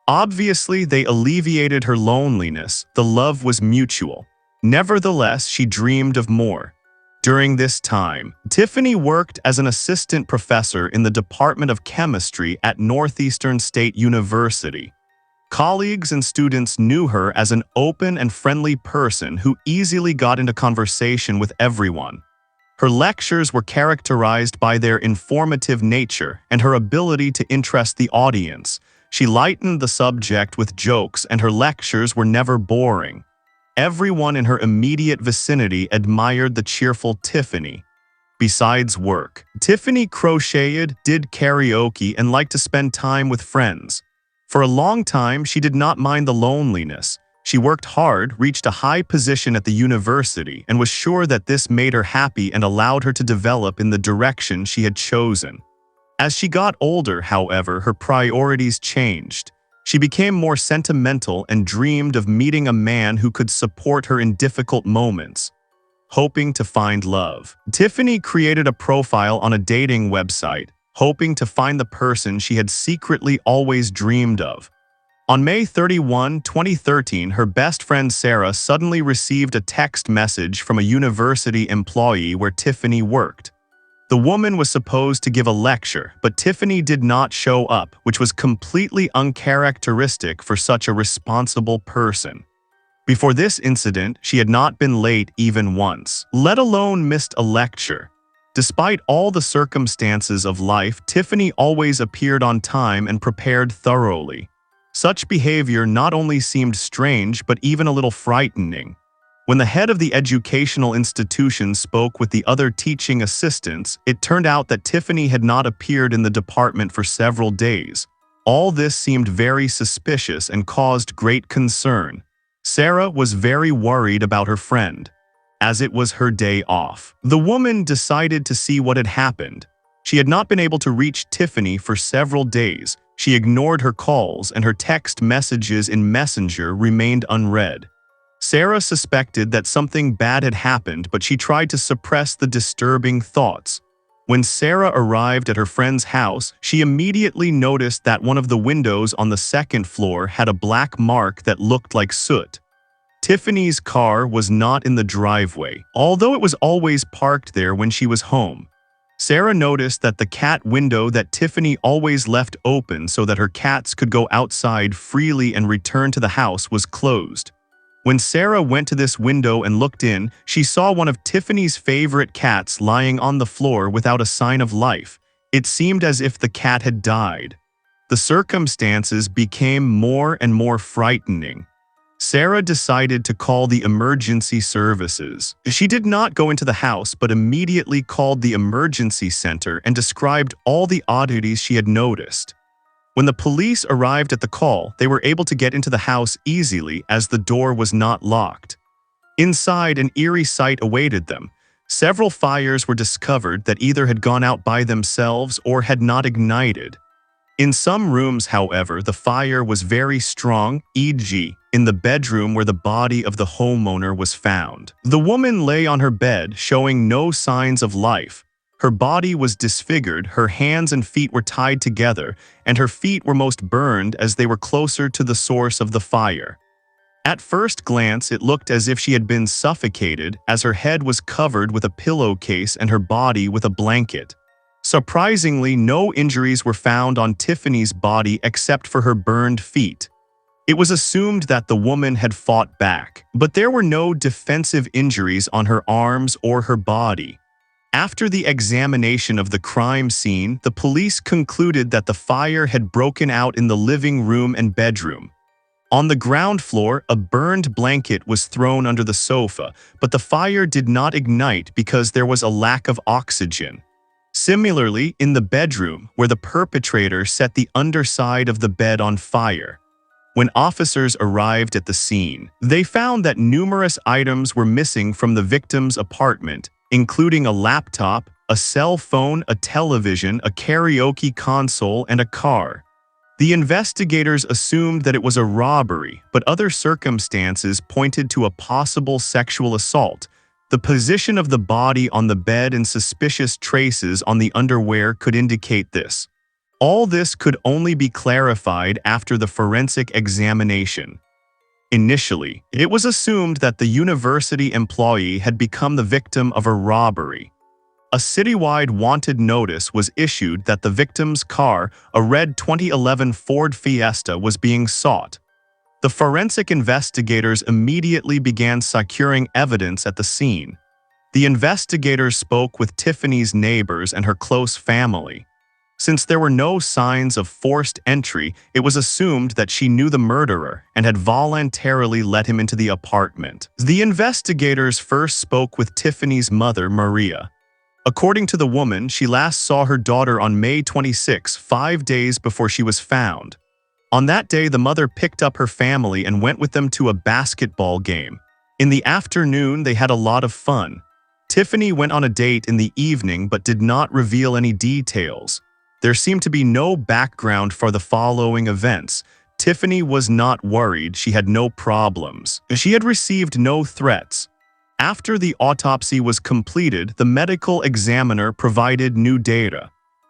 S2: Obviously, they alleviated her loneliness. The love was mutual. Nevertheless, she dreamed of more. During this time, Tiffany worked as an assistant professor in the Department of Chemistry at Northeastern State University. Colleagues and students knew her as an open and friendly person who easily got into conversation with everyone. Her lectures were characterized by their informative nature and her ability to interest the audience. She lightened the subject with jokes, and her lectures were never boring. Everyone in her immediate vicinity admired the cheerful Tiffany. Besides work, Tiffany crocheted, did karaoke, and liked to spend time with friends. For a long time, she did not mind the loneliness. She worked hard, reached a high position at the university, and was sure that this made her happy and allowed her to develop in the direction she had chosen. As she got older, however, her priorities changed. She became more sentimental and dreamed of meeting a man who could support her in difficult moments. Hoping to find love, Tiffany created a profile on a dating website, hoping to find the person she had secretly always dreamed of. On May 31, 2013, her best friend Sarah suddenly received a text message from a university employee where Tiffany worked. The woman was supposed to give a lecture, but Tiffany did not show up, which was completely uncharacteristic for such a responsible person. Before this incident, she had not been late even once, let alone missed a lecture. Despite all the circumstances of life, Tiffany always appeared on time and prepared thoroughly. Such behavior not only seemed strange, but even a little frightening. When the head of the educational institution spoke with the other teaching assistants, it turned out that Tiffany had not appeared in the department for several days. All this seemed very suspicious and caused great concern. Sarah was very worried about her friend, as it was her day off. The woman decided to see what had happened. She had not been able to reach Tiffany for several days. She ignored her calls, and her text messages in Messenger remained unread. Sarah suspected that something bad had happened, but she tried to suppress the disturbing thoughts. When Sarah arrived at her friend's house, she immediately noticed that one of the windows on the second floor had a black mark that looked like soot. Tiffany's car was not in the driveway, although it was always parked there when she was home. Sarah noticed that the cat window that Tiffany always left open so that her cats could go outside freely and return to the house was closed. When Sarah went to this window and looked in, she saw one of Tiffany's favorite cats lying on the floor without a sign of life. It seemed as if the cat had died. The circumstances became more and more frightening. Sarah decided to call the emergency services. She did not go into the house, but immediately called the emergency center and described all the oddities she had noticed. When the police arrived at the call, they were able to get into the house easily as the door was not locked. Inside, an eerie sight awaited them. Several fires were discovered that either had gone out by themselves or had not ignited. In some rooms, however, the fire was very strong, e.g., in the bedroom where the body of the homeowner was found. The woman lay on her bed, showing no signs of life. Her body was disfigured, her hands and feet were tied together, and her feet were most burned as they were closer to the source of the fire. At first glance, it looked as if she had been suffocated, as her head was covered with a pillowcase and her body with a blanket. Surprisingly, no injuries were found on Tiffany's body except for her burned feet. It was assumed that the woman had fought back, but there were no defensive injuries on her arms or her body. After the examination of the crime scene, the police concluded that the fire had broken out in the living room and bedroom. On the ground floor, a burned blanket was thrown under the sofa, but the fire did not ignite because there was a lack of oxygen. Similarly, in the bedroom, where the perpetrator set the underside of the bed on fire. When officers arrived at the scene, they found that numerous items were missing from the victim's apartment, including a laptop, a cell phone, a television, a karaoke console, and a car. The investigators assumed that it was a robbery, but other circumstances pointed to a possible sexual assault. The position of the body on the bed and suspicious traces on the underwear could indicate this. All this could only be clarified after the forensic examination. Initially, it was assumed that the university employee had become the victim of a robbery. A citywide wanted notice was issued that the victim's car, a red 2011 Ford Fiesta, was being sought. The forensic investigators immediately began securing evidence at the scene. The investigators spoke with Tiffany's neighbors and her close family. Since there were no signs of forced entry, it was assumed that she knew the murderer and had voluntarily let him into the apartment. The investigators first spoke with Tiffany's mother, Maria. According to the woman, she last saw her daughter on May 26, 5 days before she was found. On that day, the mother picked up her family and went with them to a basketball game. In the afternoon, they had a lot of fun. Tiffany went on a date in the evening but did not reveal any details. There seemed to be no background for the following events. Tiffany was not worried, she had no problems. She had received no threats. After the autopsy was completed, the medical examiner provided new data.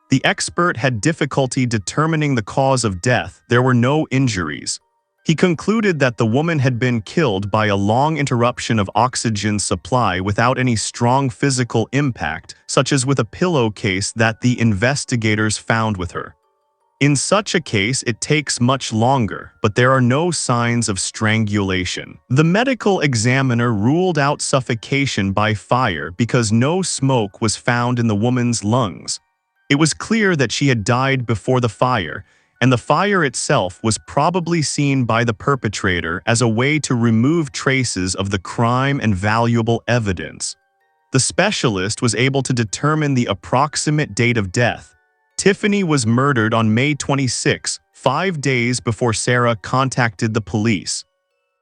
S2: The expert had difficulty determining the cause of death. There were no injuries. He concluded that the woman had been killed by a long interruption of oxygen supply without any strong physical impact, such as with a pillowcase that the investigators found with her. In such a case, it takes much longer, but there are no signs of strangulation. The medical examiner ruled out suffocation by fire because no smoke was found in the woman's lungs. It was clear that she had died before the fire, and the fire itself was probably seen by the perpetrator as a way to remove traces of the crime and valuable evidence. The specialist was able to determine the approximate date of death. Tiffany was murdered on May 26, 5 days before Sarah contacted the police.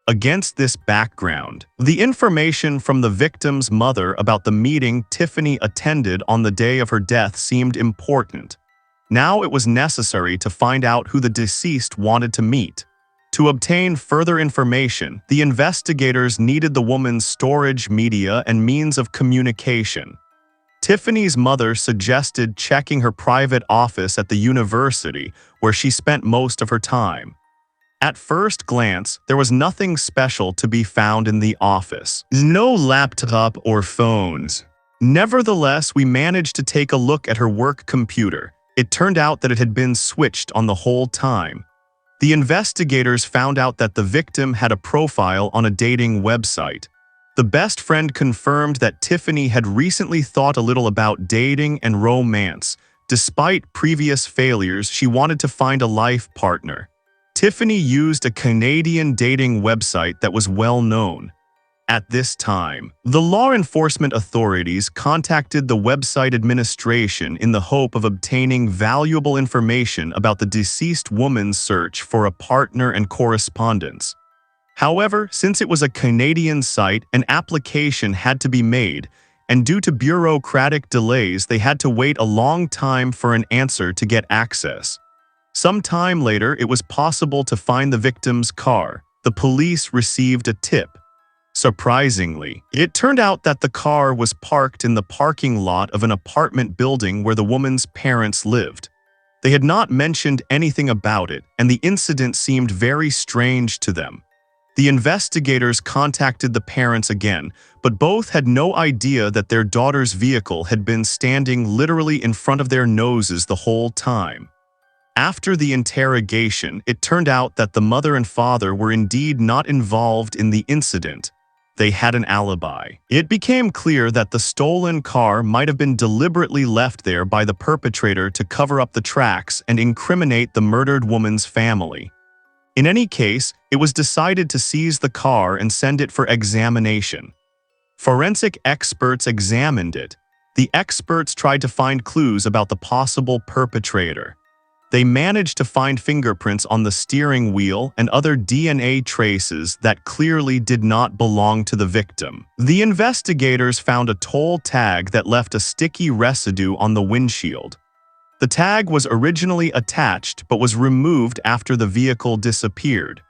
S2: Against this background, the information from the victim's mother about the meeting Tiffany attended on the day of her death seemed important. Now it was necessary to find out who the deceased wanted to meet. To obtain further information, the investigators needed the woman's storage media and means of communication. Tiffany's mother suggested checking her private office at the university, where she spent most of her time. At first glance, there was nothing special to be found in the office. No laptop or phones. Nevertheless, we managed to take a look at her work computer. It turned out that it had been switched on the whole time. The investigators found out that the victim had a profile on a dating website. The best friend confirmed that Tiffany had recently thought a little about dating and romance. Despite previous failures, she wanted to find a life partner. Tiffany used a Canadian dating website that was well known. At this time, the law enforcement authorities contacted the website administration in the hope of obtaining valuable information about the deceased woman's search for a partner and correspondence. However, since it was a Canadian site, an application had to be made, and due to bureaucratic delays, they had to wait a long time for an answer to get access. Some time later, it was possible to find the victim's car. The police received a tip. Surprisingly, it turned out that the car was parked in the parking lot of an apartment building where the woman's parents lived. They had not mentioned anything about it, and the incident seemed very strange to them. The investigators contacted the parents again, but both had no idea that their daughter's vehicle had been standing literally in front of their noses the whole time. After the interrogation, it turned out that the mother and father were indeed not involved in the incident. They had an alibi. It became clear that the stolen car might have been deliberately left there by the perpetrator to cover up the tracks and incriminate the murdered woman's family. In any case, it was decided to seize the car and send it for examination. Forensic experts examined it. The experts tried to find clues about the possible perpetrator. They managed to find fingerprints on the steering wheel and other DNA traces that clearly did not belong to the victim. The investigators found a toll tag that left a sticky residue on the windshield. The tag was originally attached but was removed after the vehicle disappeared.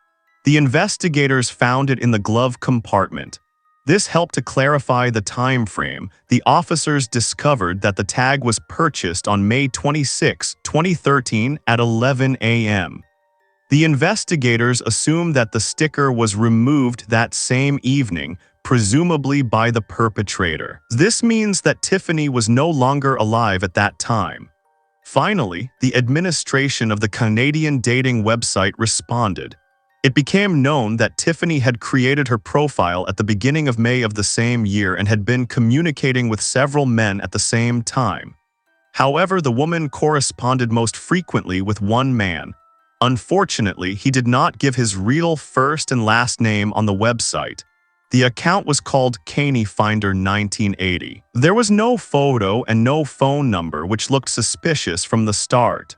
S2: The investigators found it in the glove compartment. This helped to clarify the time frame. The officers discovered that the tag was purchased on May 26, 2013 at 11 a.m. The investigators assumed that the sticker was removed that same evening, presumably by the perpetrator. This means that Tiffany was no longer alive at that time. Finally, the administration of the Canadian dating website responded. It became known that Tiffany had created her profile at the beginning of May of the same year and had been communicating with several men at the same time. However, the woman corresponded most frequently with one man. Unfortunately, he did not give his real first and last name on the website. The account was called Caney Finder 1980. There was no photo and no phone number, which looked suspicious from the start.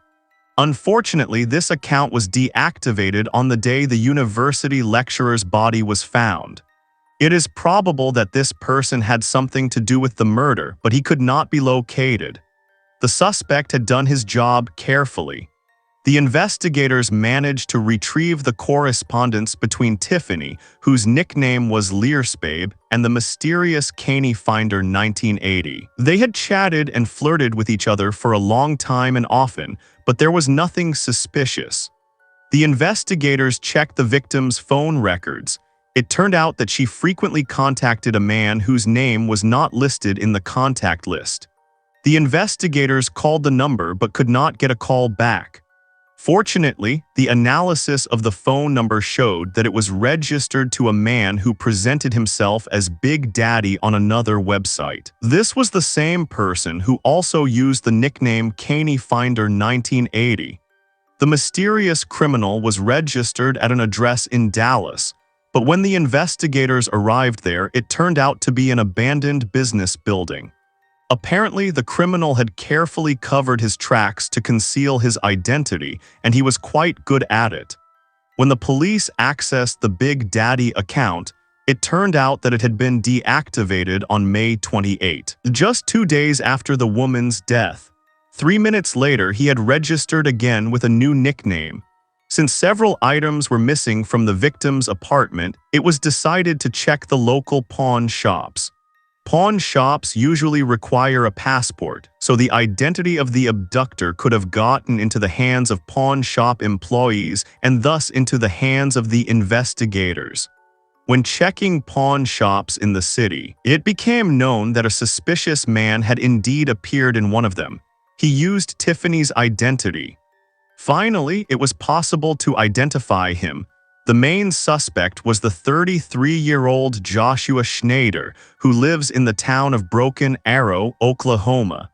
S2: Unfortunately, this account was deactivated on the day the university lecturer's body was found. It is probable that this person had something to do with the murder, but he could not be located. The suspect had done his job carefully. The investigators managed to retrieve the correspondence between Tiffany, whose nickname was Learspabe, and the mysterious Caney Finder 1980. They had chatted and flirted with each other for a long time and often, but there was nothing suspicious. The investigators checked the victim's phone records. It turned out that she frequently contacted a man whose name was not listed in the contact list. The investigators called the number but could not get a call back. Fortunately, the analysis of the phone number showed that it was registered to a man who presented himself as Big Daddy on another website. This was the same person who also used the nickname Caney Finder 1980. The mysterious criminal was registered at an address in Dallas, but when the investigators arrived there, it turned out to be an abandoned business building. Apparently, the criminal had carefully covered his tracks to conceal his identity, and he was quite good at it. When the police accessed the Big Daddy account, it turned out that it had been deactivated on May 28, just 2 days after the woman's death. 3 minutes later, he had registered again with a new nickname. Since several items were missing from the victim's apartment, it was decided to check the local pawn shops. Pawn shops usually require a passport, so the identity of the abductor could have gotten into the hands of pawn shop employees and thus into the hands of the investigators. When checking pawn shops in the city, it became known that a suspicious man had indeed appeared in one of them. He used Tiffany's identity. Finally, it was possible to identify him. The main suspect was the 33-year-old Joshua Schneider, who lives in the town of Broken Arrow, Oklahoma.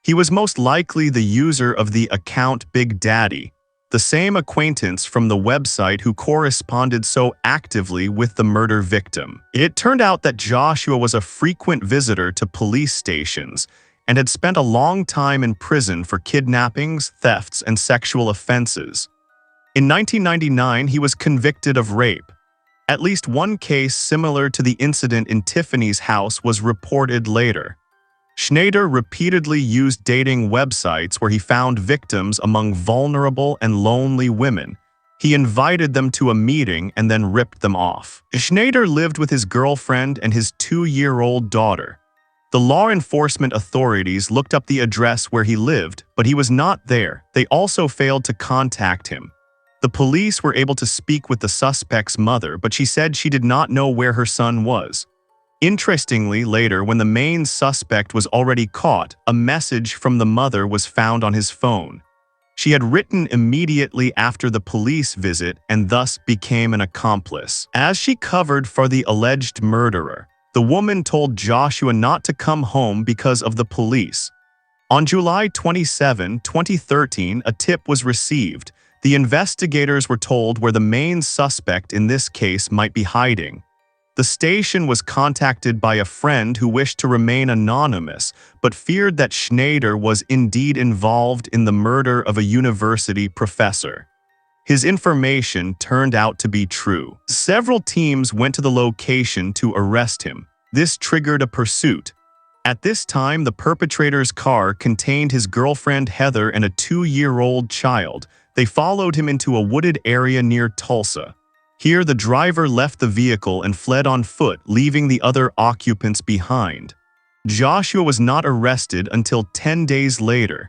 S2: He was most likely the user of the account Big Daddy, the same acquaintance from the website who corresponded so actively with the murder victim. It turned out that Joshua was a frequent visitor to police stations and had spent a long time in prison for kidnappings, thefts, and sexual offenses. In 1999, he was convicted of rape. At least one case similar to the incident in Tiffany's house was reported later. Schneider repeatedly used dating websites where he found victims among vulnerable and lonely women. He invited them to a meeting and then ripped them off. Schneider lived with his girlfriend and his 2-year-old daughter. The law enforcement authorities looked up the address where he lived, but he was not there. They also failed to contact him. The police were able to speak with the suspect's mother, but she said she did not know where her son was. Interestingly, later, when the main suspect was already caught, a message from the mother was found on his phone. She had written immediately after the police visit and thus became an accomplice. As she covered for the alleged murderer, the woman told Joshua not to come home because of the police. On July 27, 2013, a tip was received. The investigators were told where the main suspect in this case might be hiding. The station was contacted by a friend who wished to remain anonymous, but feared that Schneider was indeed involved in the murder of a university professor. His information turned out to be true. Several teams went to the location to arrest him. This triggered a pursuit. At this time, the perpetrator's car contained his girlfriend Heather and a 2-year-old child. They followed him into a wooded area near Tulsa. Here, the driver left the vehicle and fled on foot, leaving the other occupants behind. Joshua was not arrested until 10 days later.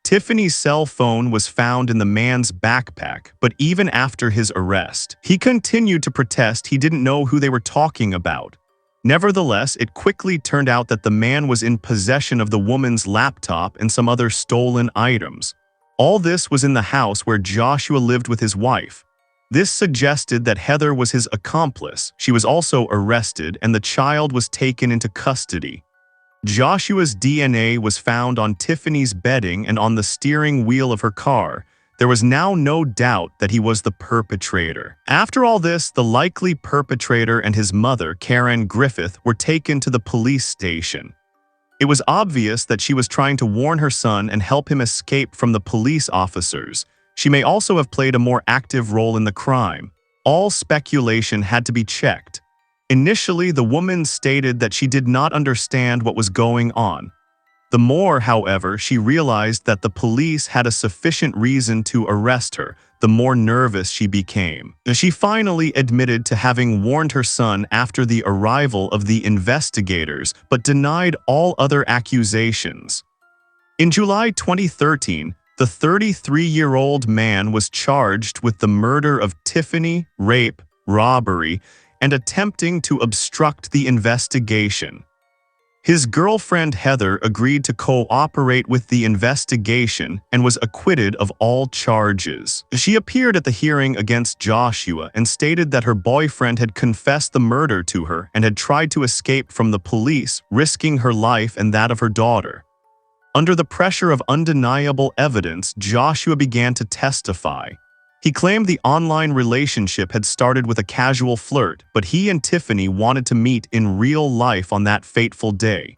S2: Tiffany's cell phone was found in the man's backpack, but even after his arrest, he continued to protest he didn't know who they were talking about. Nevertheless, it quickly turned out that the man was in possession of the woman's laptop and some other stolen items. All this was in the house where Joshua lived with his wife. This suggested that Heather was his accomplice. She was also arrested, and the child was taken into custody. Joshua's DNA was found on Tiffany's bedding and on the steering wheel of her car. There was now no doubt that he was the perpetrator. After all this, the likely perpetrator and his mother, Karen Griffith, were taken to the police station. It was obvious that she was trying to warn her son and help him escape from the police officers. She may also have played a more active role in the crime. All speculation had to be checked. Initially, the woman stated that she did not understand what was going on. The more, however, she realized that the police had a sufficient reason to arrest her, the more nervous she became. She finally admitted to having warned her son after the arrival of the investigators, but denied all other accusations. In July 2013, The 33-year-old man was charged with the murder of Tiffany, rape, robbery, and attempting to obstruct the investigation. His girlfriend Heather agreed to cooperate with the investigation and was acquitted of all charges. She appeared at the hearing against Joshua and stated that her boyfriend had confessed the murder to her and had tried to escape from the police, risking her life and that of her daughter. Under the pressure of undeniable evidence, Joshua began to testify. He claimed the online relationship had started with a casual flirt, but he and Tiffany wanted to meet in real life on that fateful day.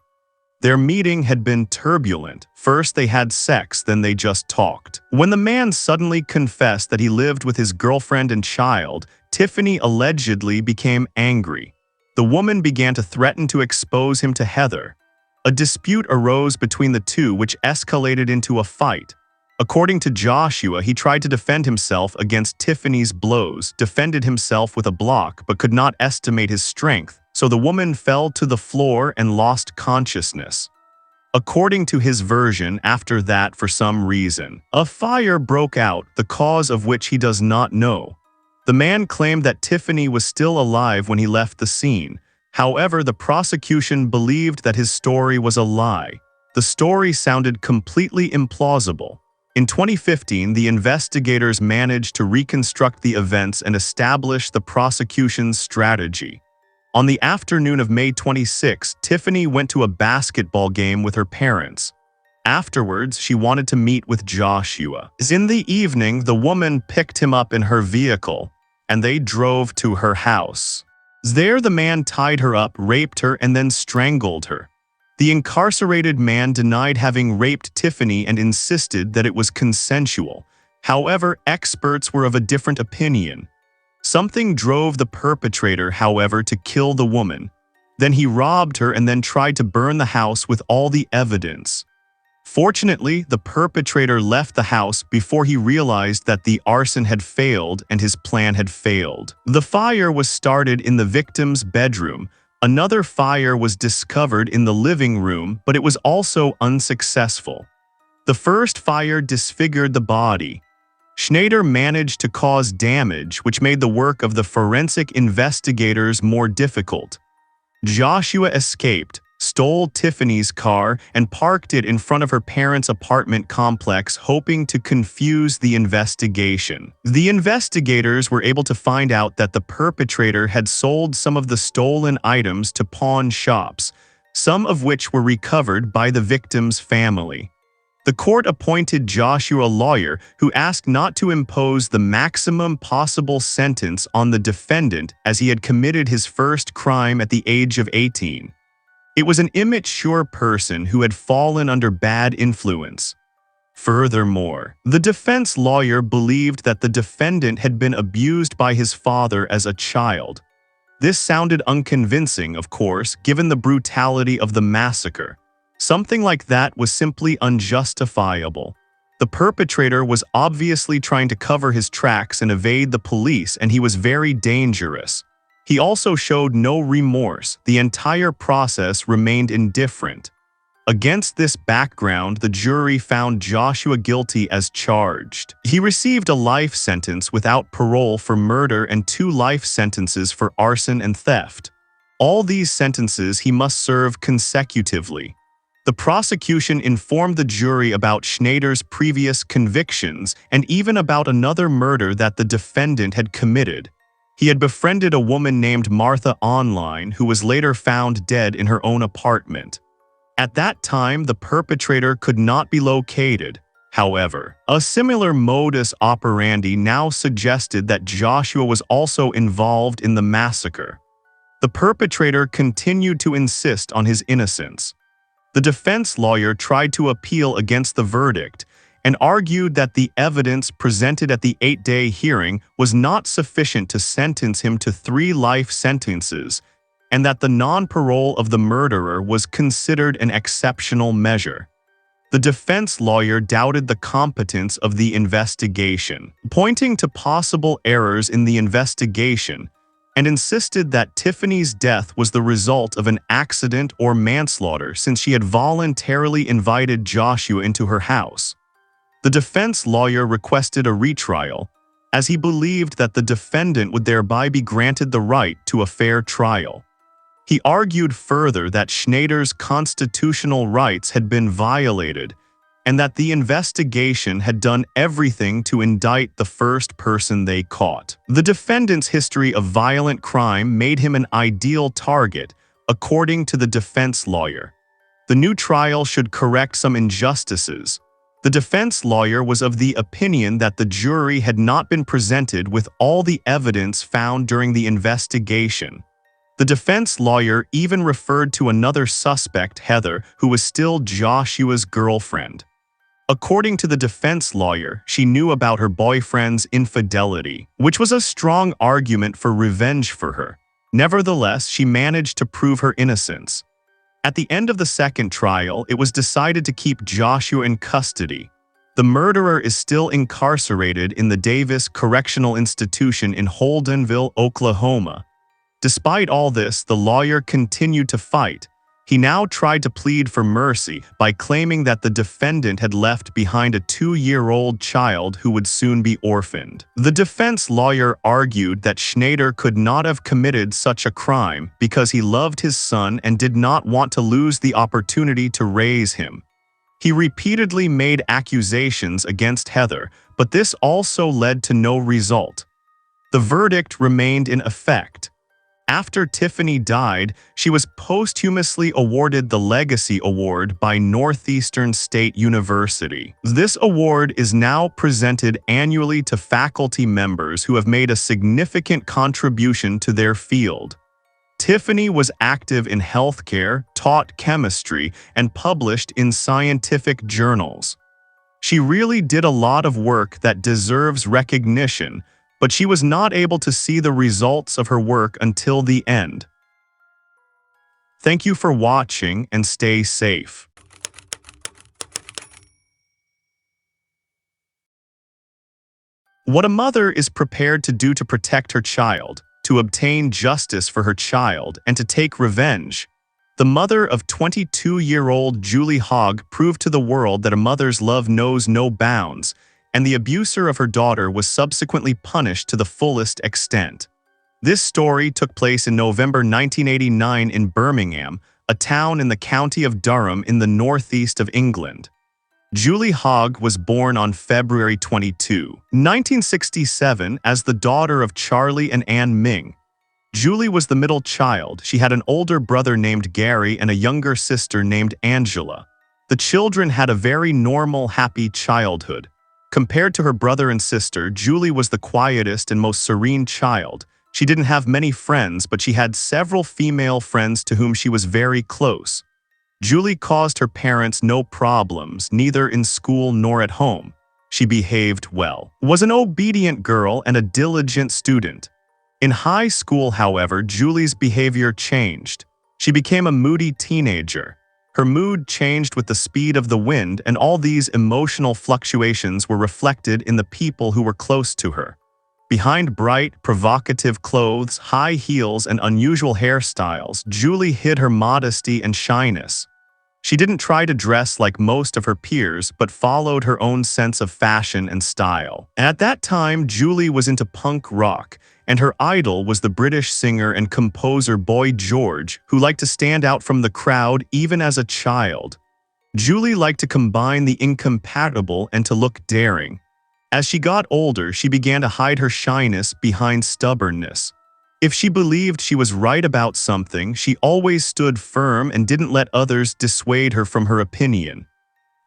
S2: Their meeting had been turbulent. First they had sex, then they just talked. When the man suddenly confessed that he lived with his girlfriend and child, Tiffany allegedly became angry. The woman began to threaten to expose him to Heather. A dispute arose between the two which escalated into a fight. According to Joshua, he tried to defend himself against Tiffany's blows, defended himself with a block, but could not estimate his strength, so the woman fell to the floor and lost consciousness. According to his version, after that, for some reason, a fire broke out, the cause of which he does not know. The man claimed that Tiffany was still alive when he left the scene. However, the prosecution believed that his story was a lie. The story sounded completely implausible. In 2015, the investigators managed to reconstruct the events and establish the prosecution's strategy. On the afternoon of May 26, Tiffany went to a basketball game with her parents. Afterwards, she wanted to meet with Joshua. In the evening, the woman picked him up in her vehicle, and they drove to her house. There, the man tied her up, raped her, and then strangled her. The incarcerated man denied having raped Tiffany and insisted that it was consensual. However, experts were of a different opinion. Something drove the perpetrator, however, to kill the woman. Then he robbed her and then tried to burn the house with all the evidence. Fortunately, the perpetrator left the house before he realized that the arson had failed and his plan had failed. The fire was started in the victim's bedroom. Another fire was discovered in the living room, but it was also unsuccessful. The first fire disfigured the body. Schneider managed to cause damage, which made the work of the forensic investigators more difficult. Joshua escaped, stole Tiffany's car, and parked it in front of her parents' apartment complex, hoping to confuse the investigation. The investigators were able to find out that the perpetrator had sold some of the stolen items to pawn shops, some of which were recovered by the victim's family. The court appointed Joshua a lawyer who asked not to impose the maximum possible sentence on the defendant as he had committed his first crime at the age of 18. It was an immature person who had fallen under bad influence. Furthermore, the defense lawyer believed that the defendant had been abused by his father as a child. This sounded unconvincing, of course, given the brutality of the massacre. Something like that was simply unjustifiable. The perpetrator was obviously trying to cover his tracks and evade the police, and he was very dangerous. He also showed no remorse. The entire process remained indifferent. Against this background, the jury found Joshua guilty as charged. He received a life sentence without parole for murder and 2 life sentences for arson and theft. All these sentences he must serve consecutively. The prosecution informed the jury about Schneider's previous convictions and even about another murder that the defendant had committed. He had befriended a woman named Martha online who was later found dead in her own apartment. At that time, the perpetrator could not be located. However, a similar modus operandi now suggested that Joshua was also involved in the massacre. The perpetrator continued to insist on his innocence. The defense lawyer tried to appeal against the verdict and argued that the evidence presented at the 8-day hearing was not sufficient to sentence him to 3 life sentences, and that the non-parole of the murderer was considered an exceptional measure. The defense lawyer doubted the competence of the investigation, pointing to possible errors in the investigation, and insisted that Tiffany's death was the result of an accident or manslaughter since she had voluntarily invited Joshua into her house. The defense lawyer requested a retrial, as he believed that the defendant would thereby be granted the right to a fair trial. He argued further that Schneider's constitutional rights had been violated and that the investigation had done everything to indict the first person they caught. The defendant's history of violent crime made him an ideal target, according to the defense lawyer. The new trial should correct some injustices. The defense lawyer was of the opinion that the jury had not been presented with all the evidence found during the investigation. The defense lawyer even referred to another suspect, Heather, who was still Joshua's girlfriend. According to the defense lawyer, she knew about her boyfriend's infidelity, which was a strong argument for revenge for her. Nevertheless, she managed to prove her innocence. At the end of the second trial, it was decided to keep Joshua in custody. The murderer is still incarcerated in the Davis Correctional Institution in Holdenville, Oklahoma. Despite all this, the lawyer continued to fight. He now tried to plead for mercy by claiming that the defendant had left behind a 2-year-old child who would soon be orphaned. The defense lawyer argued that Schneider could not have committed such a crime because he loved his son and did not want to lose the opportunity to raise him. He repeatedly made accusations against Heather, but this also led to no result. The verdict remained in effect. After Tiffany died, she was posthumously awarded the Legacy Award by Northeastern State University. This award is now presented annually to faculty members who have made a significant contribution to their field. Tiffany was active in healthcare, taught chemistry, and published in scientific journals. She really did a lot of work that deserves recognition, but she was not able to see the results of her work until the end. Thank you for watching and stay safe. What a mother is prepared to do to protect her child, to obtain justice for her child, and to take revenge. The mother of 22-year-old Julie Hogg proved to the world that a mother's love knows no bounds, and the abuser of her daughter was subsequently punished to the fullest extent. This story took place in November 1989 in Birmingham, a town in the county of Durham in the northeast of England. Julie Hogg was born on February 22, 1967, as the daughter of Charlie and Ann Ming. Julie was the middle child. She had an older brother named Gary and a younger sister named Angela. The children had a very normal, happy childhood. Compared to her brother and sister, Julie was the quietest and most serene child. She didn't have many friends, but she had several female friends to whom she was very close. Julie caused her parents no problems, neither in school nor at home. She behaved well, was an obedient girl and a diligent student. In high school, however, Julie's behavior changed. She became a moody teenager. Her mood changed with the speed of the wind, and all these emotional fluctuations were reflected in the people who were close to her. Behind bright, provocative clothes, high heels, and unusual hairstyles, Julie hid her modesty and shyness. She didn't try to dress like most of her peers, but followed her own sense of fashion and style. At that time, Julie was into punk rock, and her idol was the British singer and composer Boy George, who liked to stand out from the crowd even as a child. Julie liked to combine the incompatible and to look daring. As she got older, she began to hide her shyness behind stubbornness. If she believed she was right about something, she always stood firm and didn't let others dissuade her from her opinion.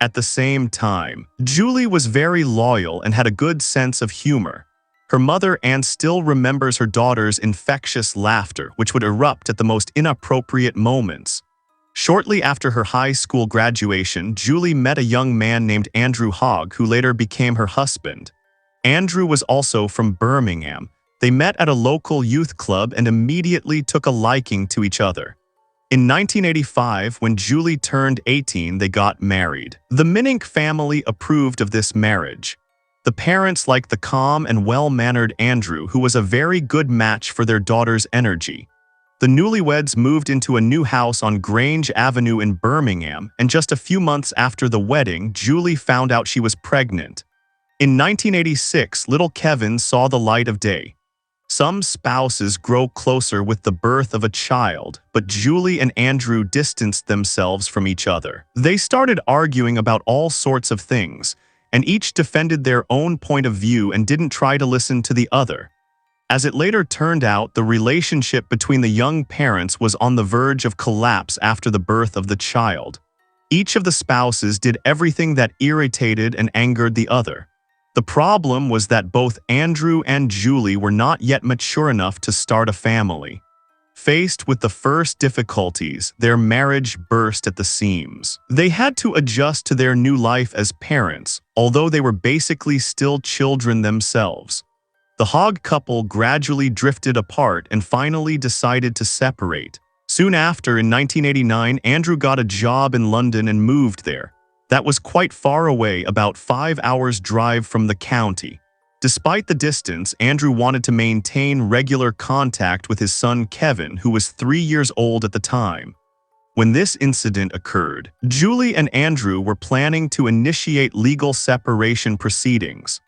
S2: At the same time, Julie was very loyal and had a good sense of humor. Her mother, Anne, still remembers her daughter's infectious laughter, which would erupt at the most inappropriate moments. Shortly after her high school graduation, Julie met a young man named Andrew Hogg, who later became her husband. Andrew was also from Birmingham. They met at a local youth club and immediately took a liking to each other. In 1985, when Julie turned 18, they got married. The Minink family approved of this marriage. The parents liked the calm and well-mannered Andrew, who was a very good match for their daughter's energy. The newlyweds moved into a new house on Grange Avenue in Birmingham, and just a few months after the wedding, Julie found out she was pregnant. In 1986, little Kevin saw the light of day. Some spouses grow closer with the birth of a child, but Julie and Andrew distanced themselves from each other. They started arguing about all sorts of things, and each defended their own point of view and didn't try to listen to the other. As it later turned out, the relationship between the young parents was on the verge of collapse after the birth of the child. Each of the spouses did everything that irritated and angered the other. The problem was that both Andrew and Julie were not yet mature enough to start a family. Faced with the first difficulties, their marriage burst at the seams. They had to adjust to their new life as parents, although they were basically still children themselves. The Hogg couple gradually drifted apart and finally decided to separate. Soon after, in 1989, Andrew got a job in London and moved there. That was quite far away, about 5 hours' drive from the county. Despite the distance, Andrew wanted to maintain regular contact with his son Kevin, who was 3 years old at the time. When this incident occurred, Julie and Andrew were planning to initiate legal separation proceedings.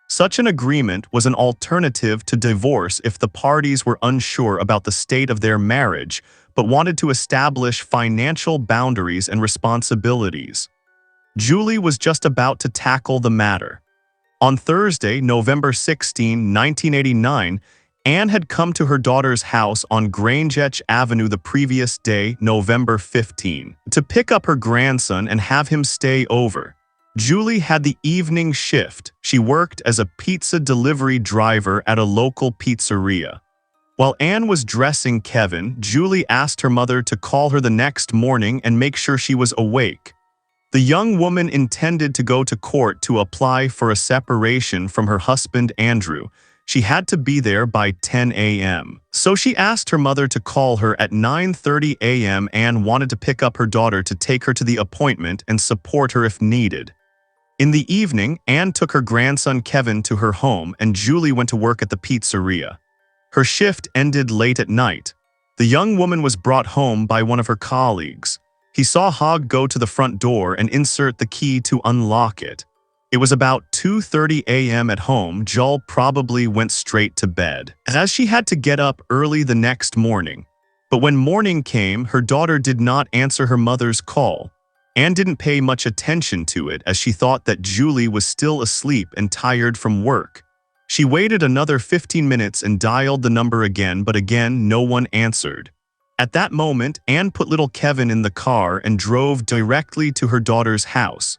S2: Such an agreement was an alternative to divorce if the parties were unsure about the state of their marriage, but wanted to establish financial boundaries and responsibilities. Julie was just about to tackle the matter. On Thursday, November 16, 1989, Anne had come to her daughter's house on Grange Avenue the previous day, November 15, to pick up her grandson and have him stay over. Julie had the evening shift. She worked as a pizza delivery driver at a local pizzeria. While Anne was dressing Kevin, Julie asked her mother to call her the next morning and make sure she was awake. The young woman intended to go to court to apply for a separation from her husband Andrew. She had to be there by 10 a.m. So she asked her mother to call her at 9:30 a.m. Anne wanted to pick up her daughter to take her to the appointment and support her if needed. In the evening, Anne took her grandson Kevin to her home and Julie went to work at the pizzeria. Her shift ended late at night. The young woman was brought home by one of her colleagues. He saw Hogg go to the front door and insert the key to unlock it. It was about 2:30 a.m. at home. Julie probably went straight to bed, as she had to get up early the next morning. But when morning came, her daughter did not answer her mother's call. Anne didn't pay much attention to it as she thought that Julie was still asleep and tired from work. She waited another 15 minutes and dialed the number again, but again no one answered. At that moment, Anne put little Kevin in the car and drove directly to her daughter's house.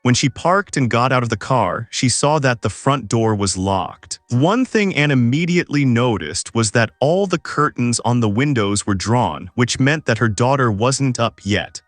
S2: When she parked and got out of the car, she saw that the front door was locked. One thing Anne immediately noticed was that all the curtains on the windows were drawn, which meant that her daughter wasn't up yet.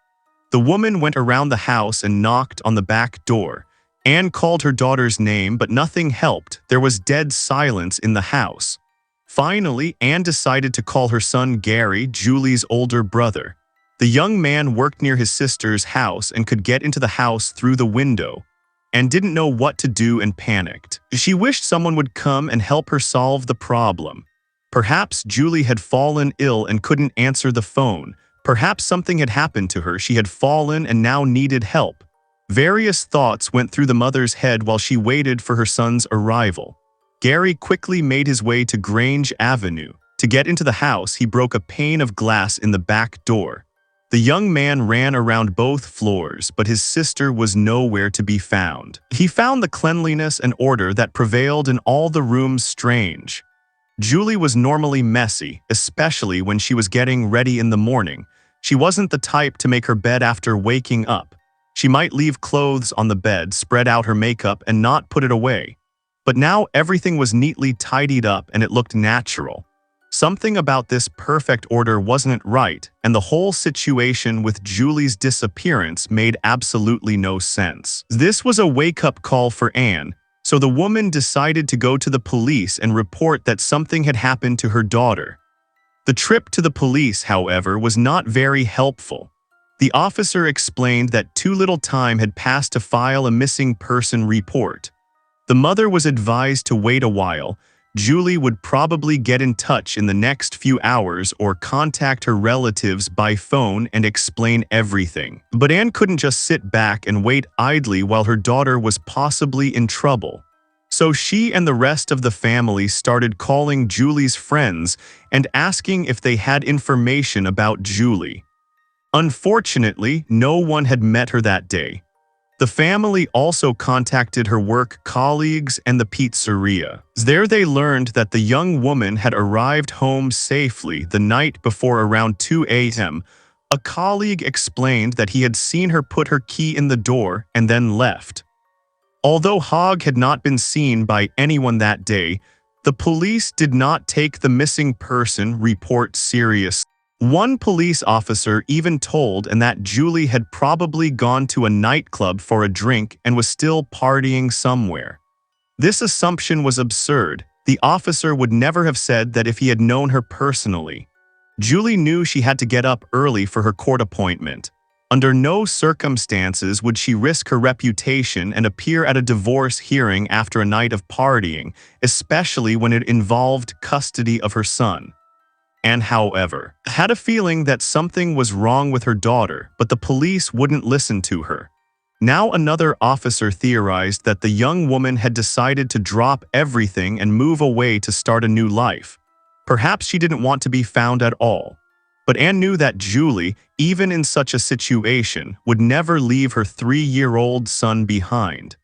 S2: The woman went around the house and knocked on the back door. Anne called her daughter's name, but nothing helped. There was dead silence in the house. Finally, Anne decided to call her son Gary, Julie's older brother. The young man worked near his sister's house and could get into the house through the window. Anne didn't know what to do and panicked. She wished someone would come and help her solve the problem. Perhaps Julie had fallen ill and couldn't answer the phone. Perhaps something had happened to her. She had fallen and now needed help. Various thoughts went through the mother's head while she waited for her son's arrival. Gary quickly made his way to Grange Avenue. To get into the house, he broke a pane of glass in the back door. The young man ran around both floors, but his sister was nowhere to be found. He found the cleanliness and order that prevailed in all the rooms strange. Julie was normally messy, especially when she was getting ready in the morning. She wasn't the type to make her bed after waking up. She might leave clothes on the bed, spread out her makeup, and not put it away. But now everything was neatly tidied up and it looked natural. Something about this perfect order wasn't right, and the whole situation with Julie's disappearance made absolutely no sense. This was a wake-up call for Anne, so the woman decided to go to the police and report that something had happened to her daughter. The trip to the police, however, was not very helpful. The officer explained that too little time had passed to file a missing person report. The mother was advised to wait a while. Julie would probably get in touch in the next few hours or contact her relatives by phone and explain everything. But Anne couldn't just sit back and wait idly while her daughter was possibly in trouble. So she and the rest of the family started calling Julie's friends and asking if they had information about Julie. Unfortunately, no one had met her that day. The family also contacted her work colleagues and the pizzeria. There they learned that the young woman had arrived home safely the night before around 2 a.m. A colleague explained that he had seen her put her key in the door and then left. Although Hogg had not been seen by anyone that day, the police did not take the missing person report seriously. One police officer even told Anne that Julie had probably gone to a nightclub for a drink and was still partying somewhere. This assumption was absurd. The officer would never have said that if he had known her personally. Julie knew she had to get up early for her court appointment. Under no circumstances would she risk her reputation and appear at a divorce hearing after a night of partying, especially when it involved custody of her son. Anne, however, had a feeling that something was wrong with her daughter, but the police wouldn't listen to her. Now another officer theorized that the young woman had decided to drop everything and move away to start a new life. Perhaps she didn't want to be found at all. But Anne knew that Julie, even in such a situation, would never leave her 3-year-old son behind.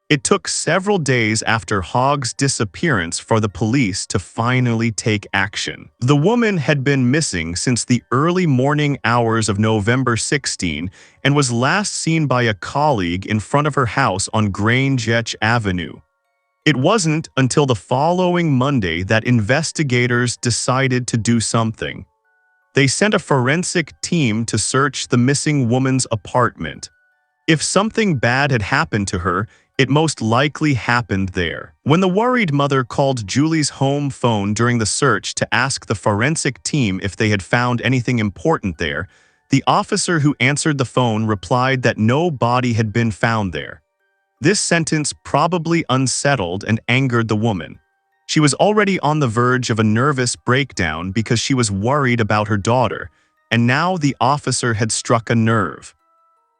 S2: It took several days after Hogg's disappearance for the police to finally take action. The woman had been missing since the early morning hours of November 16 and was last seen by a colleague in front of her house on Grange Avenue. It wasn't until the following Monday that investigators decided to do something. They sent a forensic team to search the missing woman's apartment. If something bad had happened to her, it most likely happened there. When the worried mother called Julie's home phone during the search to ask the forensic team if they had found anything important there, the officer who answered the phone replied that no body had been found there. This sentence probably unsettled and angered the woman. She was already on the verge of a nervous breakdown because she was worried about her daughter, and now the officer had struck a nerve.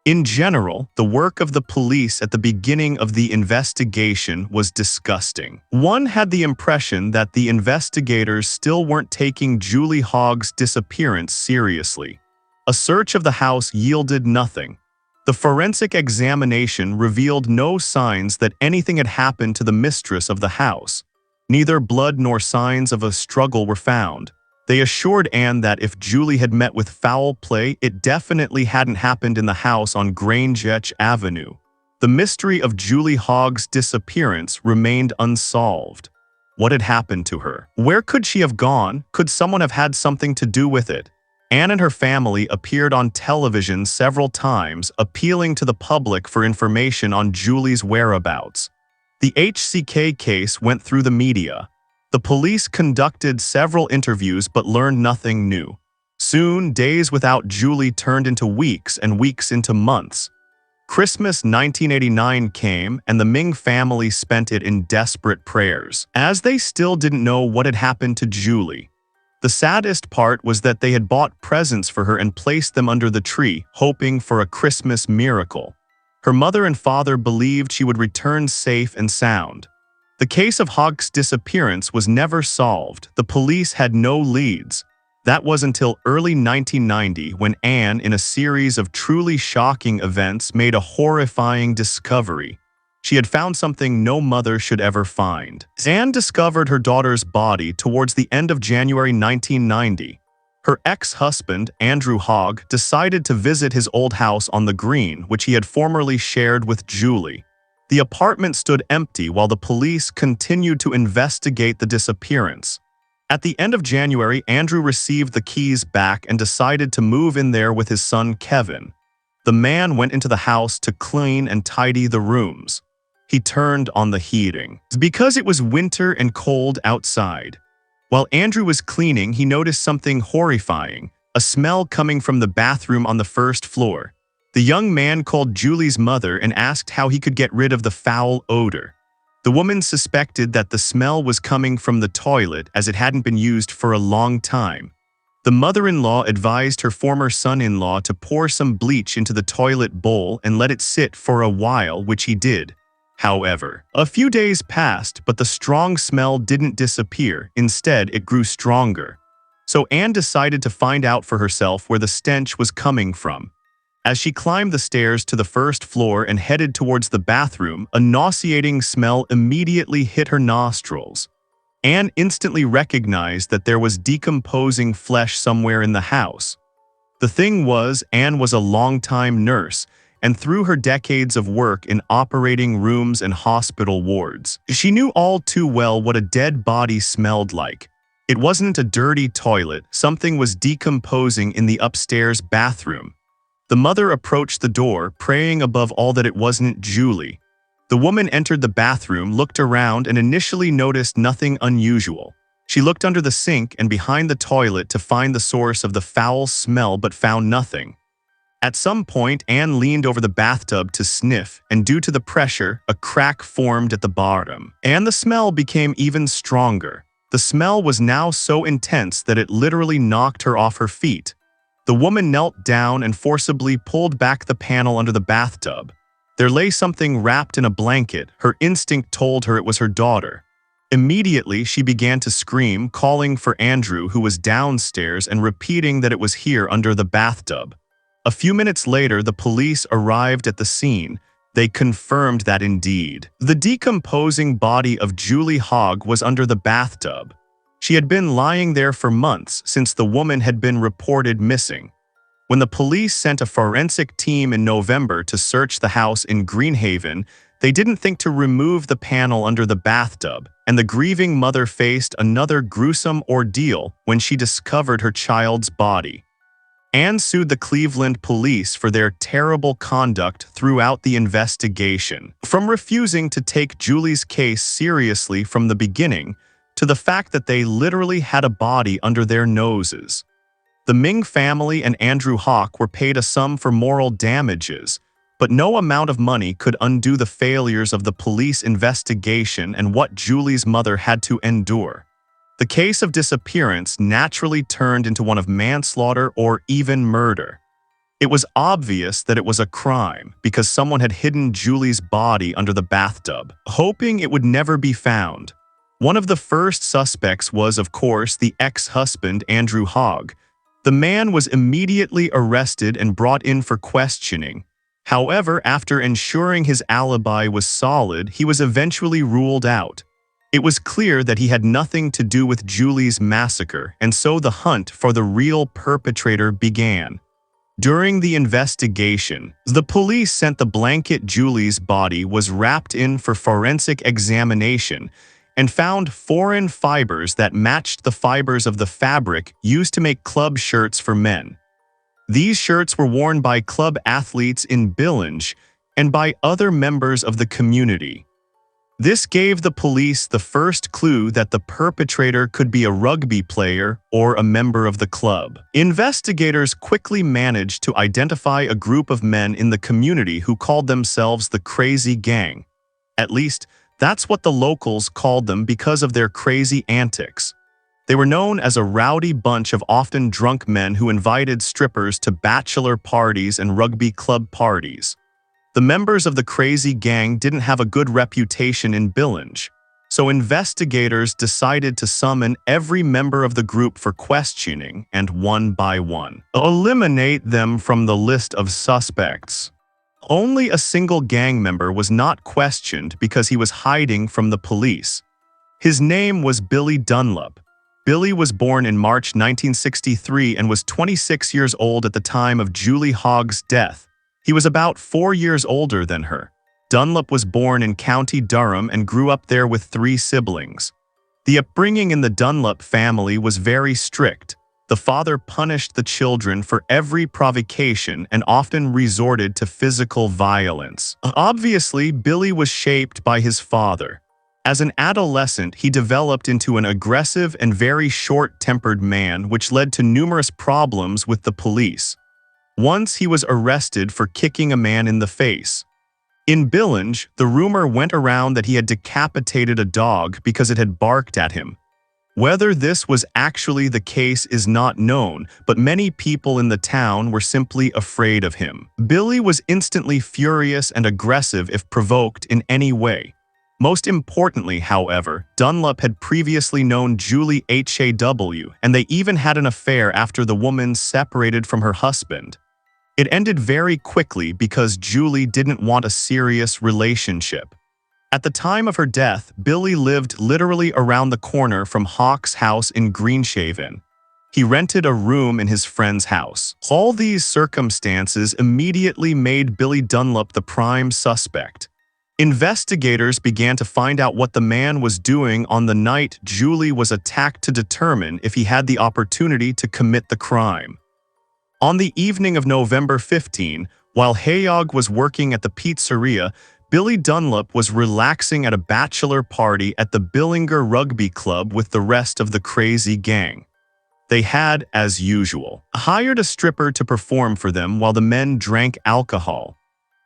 S2: In general, the work of the police at the beginning of the investigation was disgusting. One had the impression that the investigators still weren't taking Julie Hogg's disappearance seriously. A search of the house yielded nothing. The forensic examination revealed no signs that anything had happened to the mistress of the house. Neither blood nor signs of a struggle were found. They assured Anne that if Julie had met with foul play, it definitely hadn't happened in the house on Grange Avenue. The mystery of Julie Hogg's disappearance remained unsolved. What had happened to her? Where could she have gone? Could someone have had something to do with it? Anne and her family appeared on television several times, appealing to the public for information on Julie's whereabouts. The HCK case went through the media. The police conducted several interviews but learned nothing new. Soon, days without Julie turned into weeks and weeks into months. Christmas 1989 came, and the Ming family spent it in desperate prayers, as they still didn't know what had happened to Julie. The saddest part was that they had bought presents for her and placed them under the tree, hoping for a Christmas miracle. Her mother and father believed she would return safe and sound. The case of Hogg's disappearance was never solved. The police had no leads. That was until early 1990 when Anne, in a series of truly shocking events, made a horrifying discovery. She had found something no mother should ever find. Anne discovered her daughter's body towards the end of January 1990. Her ex-husband, Andrew Hogg, decided to visit his old house on the Green, which he had formerly shared with Julie. The apartment stood empty while the police continued to investigate the disappearance. At the end of January, Andrew received the keys back and decided to move in there with his son Kevin. The man went into the house to clean and tidy the rooms. He turned on the heating because it was winter and cold outside. While Andrew was cleaning, he noticed something horrifying, a smell coming from the bathroom on the first floor. The young man called Julie's mother and asked how he could get rid of the foul odor. The woman suspected that the smell was coming from the toilet as it hadn't been used for a long time. The mother-in-law advised her former son-in-law to pour some bleach into the toilet bowl and let it sit for a while, which he did. However, a few days passed, but the strong smell didn't disappear. Instead, it grew stronger. So Anne decided to find out for herself where the stench was coming from. As she climbed the stairs to the first floor and headed towards the bathroom, a nauseating smell immediately hit her nostrils. Anne instantly recognized that there was decomposing flesh somewhere in the house. The thing was, Anne was a longtime nurse, and through her decades of work in operating rooms and hospital wards, she knew all too well what a dead body smelled like. It wasn't a dirty toilet, something was decomposing in the upstairs bathroom. The mother approached the door, praying above all that it wasn't Julie. The woman entered the bathroom, looked around, and initially noticed nothing unusual. She looked under the sink and behind the toilet to find the source of the foul smell but found nothing. At some point, Anne leaned over the bathtub to sniff, and due to the pressure, a crack formed at the bottom, and the smell became even stronger. The smell was now so intense that it literally knocked her off her feet. The woman knelt down and forcibly pulled back the panel under the bathtub. There lay something wrapped in a blanket. Her instinct told her it was her daughter. Immediately, she began to scream, calling for Andrew, who was downstairs, and repeating that it was here under the bathtub. A few minutes later, the police arrived at the scene. They confirmed that indeed, the decomposing body of Julie Hogg was under the bathtub. She had been lying there for months since the woman had been reported missing. When the police sent a forensic team in November to search the house in Greenhaven, they didn't think to remove the panel under the bathtub, and the grieving mother faced another gruesome ordeal when she discovered her child's body. Anne sued the Cleveland police for their terrible conduct throughout the investigation, from refusing to take Julie's case seriously from the beginning to the fact that they literally had a body under their noses. The Ming family and Andrew Hawk were paid a sum for moral damages, but no amount of money could undo the failures of the police investigation and what Julie's mother had to endure. The case of disappearance naturally turned into one of manslaughter or even murder. It was obvious that it was a crime because someone had hidden Julie's body under the bathtub, hoping it would never be found. One of the first suspects was, of course, the ex-husband, Andrew Hogg. The man was immediately arrested and brought in for questioning. However, after ensuring his alibi was solid, he was eventually ruled out. It was clear that he had nothing to do with Julie's massacre, and so the hunt for the real perpetrator began. During the investigation, the police sent the blanket Julie's body was wrapped in for forensic examination and found foreign fibers that matched the fibers of the fabric used to make club shirts for men. These shirts were worn by club athletes in Billinge and by other members of the community. This gave the police the first clue that the perpetrator could be a rugby player or a member of the club. Investigators quickly managed to identify a group of men in the community who called themselves the Crazy Gang. At least, that's what the locals called them because of their crazy antics. They were known as a rowdy bunch of often drunk men who invited strippers to bachelor parties and rugby club parties. The members of the Crazy Gang didn't have a good reputation in Billinge, so investigators decided to summon every member of the group for questioning and, one by one, eliminate them from the list of suspects. Only a single gang member was not questioned because he was hiding from the police. His name was Billy Dunlop. Billy was born in March 1963 and was 26 years old at the time of Julie Hogg's death. He was about 4 years older than her. Dunlop was born in County Durham and grew up there with 3 siblings. The upbringing in the Dunlop family was very strict. The father punished the children for every provocation and often resorted to physical violence. Obviously, Billy was shaped by his father. As an adolescent, he developed into an aggressive and very short-tempered man, which led to numerous problems with the police. Once he was arrested for kicking a man in the face. In Billinge, the rumor went around that he had decapitated a dog because it had barked at him. Whether this was actually the case is not known, but many people in the town were simply afraid of him. Billy was instantly furious and aggressive if provoked in any way. Most importantly, however, Dunlop had previously known Julie Haw, and they even had an affair after the woman separated from her husband. It ended very quickly because Julie didn't want a serious relationship. At the time of her death, Billy lived literally around the corner from Hawk's house in Greenshaven. He rented a room in his friend's house. All these circumstances immediately made Billy Dunlop the prime suspect. Investigators began to find out what the man was doing on the night Julie was attacked to determine if he had the opportunity to commit the crime. On the evening of November 15, while Hayog was working at the pizzeria, Billy Dunlop was relaxing at a bachelor party at the Billinger Rugby Club with the rest of the crazy gang. They had, as usual, hired a stripper to perform for them while the men drank alcohol.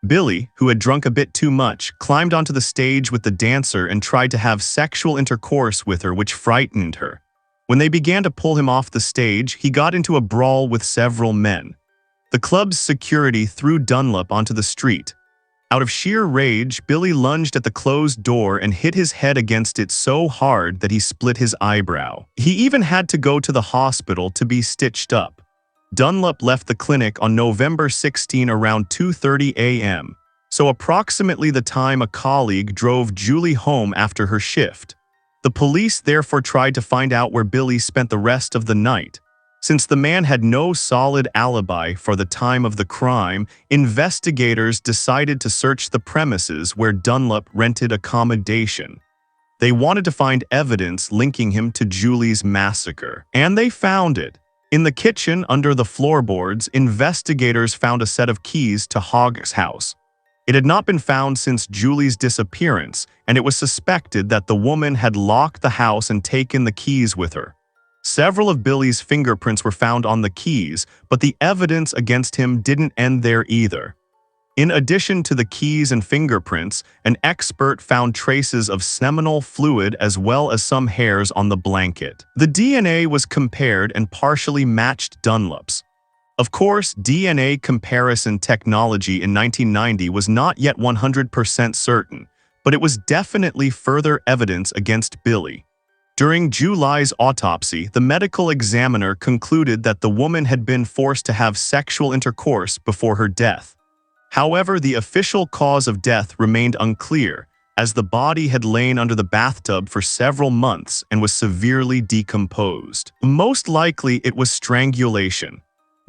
S2: Billy, who had drunk a bit too much, climbed onto the stage with the dancer and tried to have sexual intercourse with her, which frightened her. When they began to pull him off the stage, he got into a brawl with several men. The club's security threw Dunlop onto the street. Out of sheer rage, Billy lunged at the closed door and hit his head against it so hard that he split his eyebrow. He even had to go to the hospital to be stitched up. Dunlop left the clinic on November 16 around 2:30 a.m., so approximately the time a colleague drove Julie home after her shift. The police therefore tried to find out where Billy spent the rest of the night. Since the man had no solid alibi for the time of the crime, investigators decided to search the premises where Dunlop rented accommodation. They wanted to find evidence linking him to Julie's massacre, and they found it. In the kitchen, under the floorboards, investigators found a set of keys to Hog's house. It had not been found since Julie's disappearance, and it was suspected that the woman had locked the house and taken the keys with her. Several of Billy's fingerprints were found on the keys, but the evidence against him didn't end there either. In addition to the keys and fingerprints, an expert found traces of seminal fluid as well as some hairs on the blanket. The DNA was compared and partially matched Dunlop's. Of course, DNA comparison technology in 1990 was not yet 100% certain, but it was definitely further evidence against Billy. During Julie's autopsy, the medical examiner concluded that the woman had been forced to have sexual intercourse before her death. However, the official cause of death remained unclear, as the body had lain under the bathtub for several months and was severely decomposed. Most likely, it was strangulation.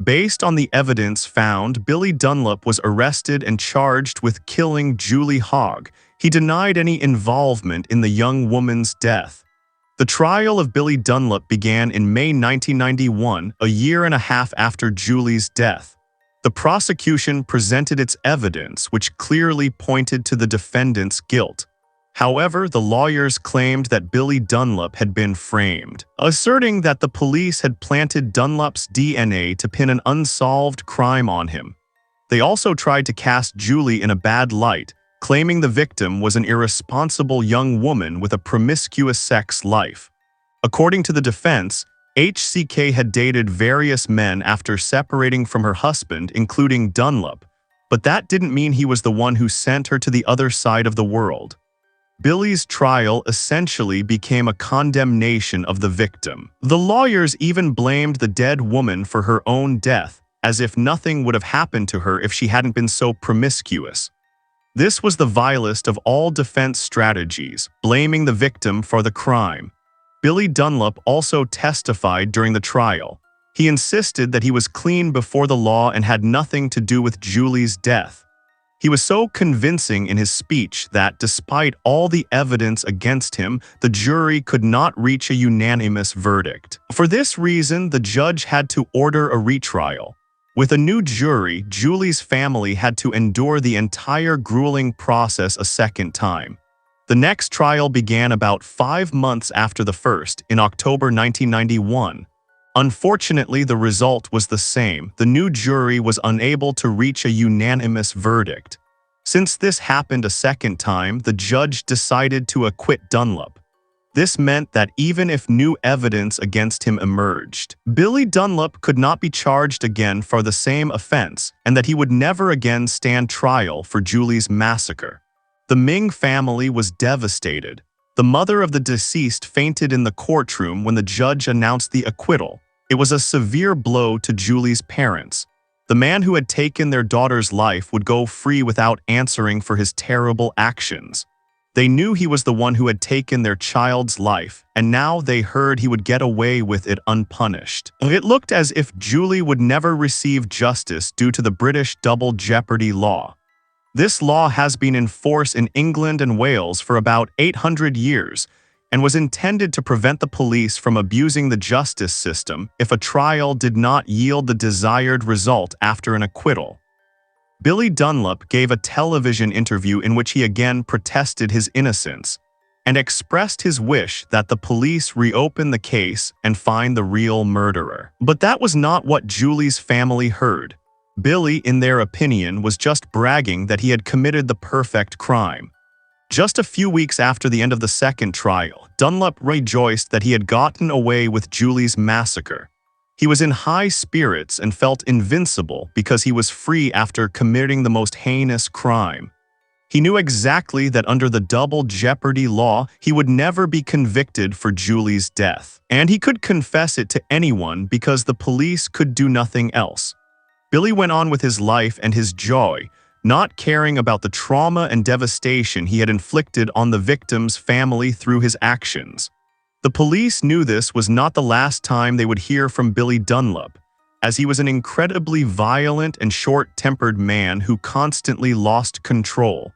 S2: Based on the evidence found, Billy Dunlop was arrested and charged with killing Julie Haw. He denied any involvement in the young woman's death. The trial of Billy Dunlop began in May 1991, a year and a half after Julie's death. The prosecution presented its evidence, which clearly pointed to the defendant's guilt. However, the lawyers claimed that Billy Dunlop had been framed, asserting that the police had planted Dunlop's DNA to pin an unsolved crime on him. They also tried to cast Julie in a bad light, claiming the victim was an irresponsible young woman with a promiscuous sex life. According to the defense, HCK had dated various men after separating from her husband, including Dunlop, but that didn't mean he was the one who sent her to the other side of the world. Billy's trial essentially became a condemnation of the victim. The lawyers even blamed the dead woman for her own death, as if nothing would have happened to her if she hadn't been so promiscuous. This was the vilest of all defense strategies, blaming the victim for the crime. Billy Dunlop also testified during the trial. He insisted that he was clean before the law and had nothing to do with Julie's death. He was so convincing in his speech that, despite all the evidence against him, the jury could not reach a unanimous verdict. For this reason, the judge had to order a retrial. With a new jury, Julie's family had to endure the entire grueling process a second time. The next trial began about 5 months after the first, in October 1991. Unfortunately, the result was the same. The new jury was unable to reach a unanimous verdict. Since this happened a second time, the judge decided to acquit Dunlop. This meant that even if new evidence against him emerged, Billy Dunlop could not be charged again for the same offense, and that he would never again stand trial for Julie's massacre. The Ming family was devastated. The mother of the deceased fainted in the courtroom when the judge announced the acquittal. It was a severe blow to Julie's parents. The man who had taken their daughter's life would go free without answering for his terrible actions. They knew he was the one who had taken their child's life, and now they heard he would get away with it unpunished. It looked as if Julie would never receive justice due to the British double jeopardy law. This law has been in force in England and Wales for about 800 years and was intended to prevent the police from abusing the justice system if a trial did not yield the desired result after an acquittal. Billy Dunlop gave a television interview in which he again protested his innocence and expressed his wish that the police reopen the case and find the real murderer. But that was not what Julie's family heard. Billy, in their opinion, was just bragging that he had committed the perfect crime. Just a few weeks after the end of the second trial, Dunlop rejoiced that he had gotten away with Julie's massacre. He was in high spirits and felt invincible because he was free after committing the most heinous crime. He knew exactly that under the double jeopardy law, he would never be convicted for Julie's death, and he could confess it to anyone because the police could do nothing else. Billy went on with his life and his joy, not caring about the trauma and devastation he had inflicted on the victim's family through his actions. The police knew this was not the last time they would hear from Billy Dunlop, as he was an incredibly violent and short-tempered man who constantly lost control.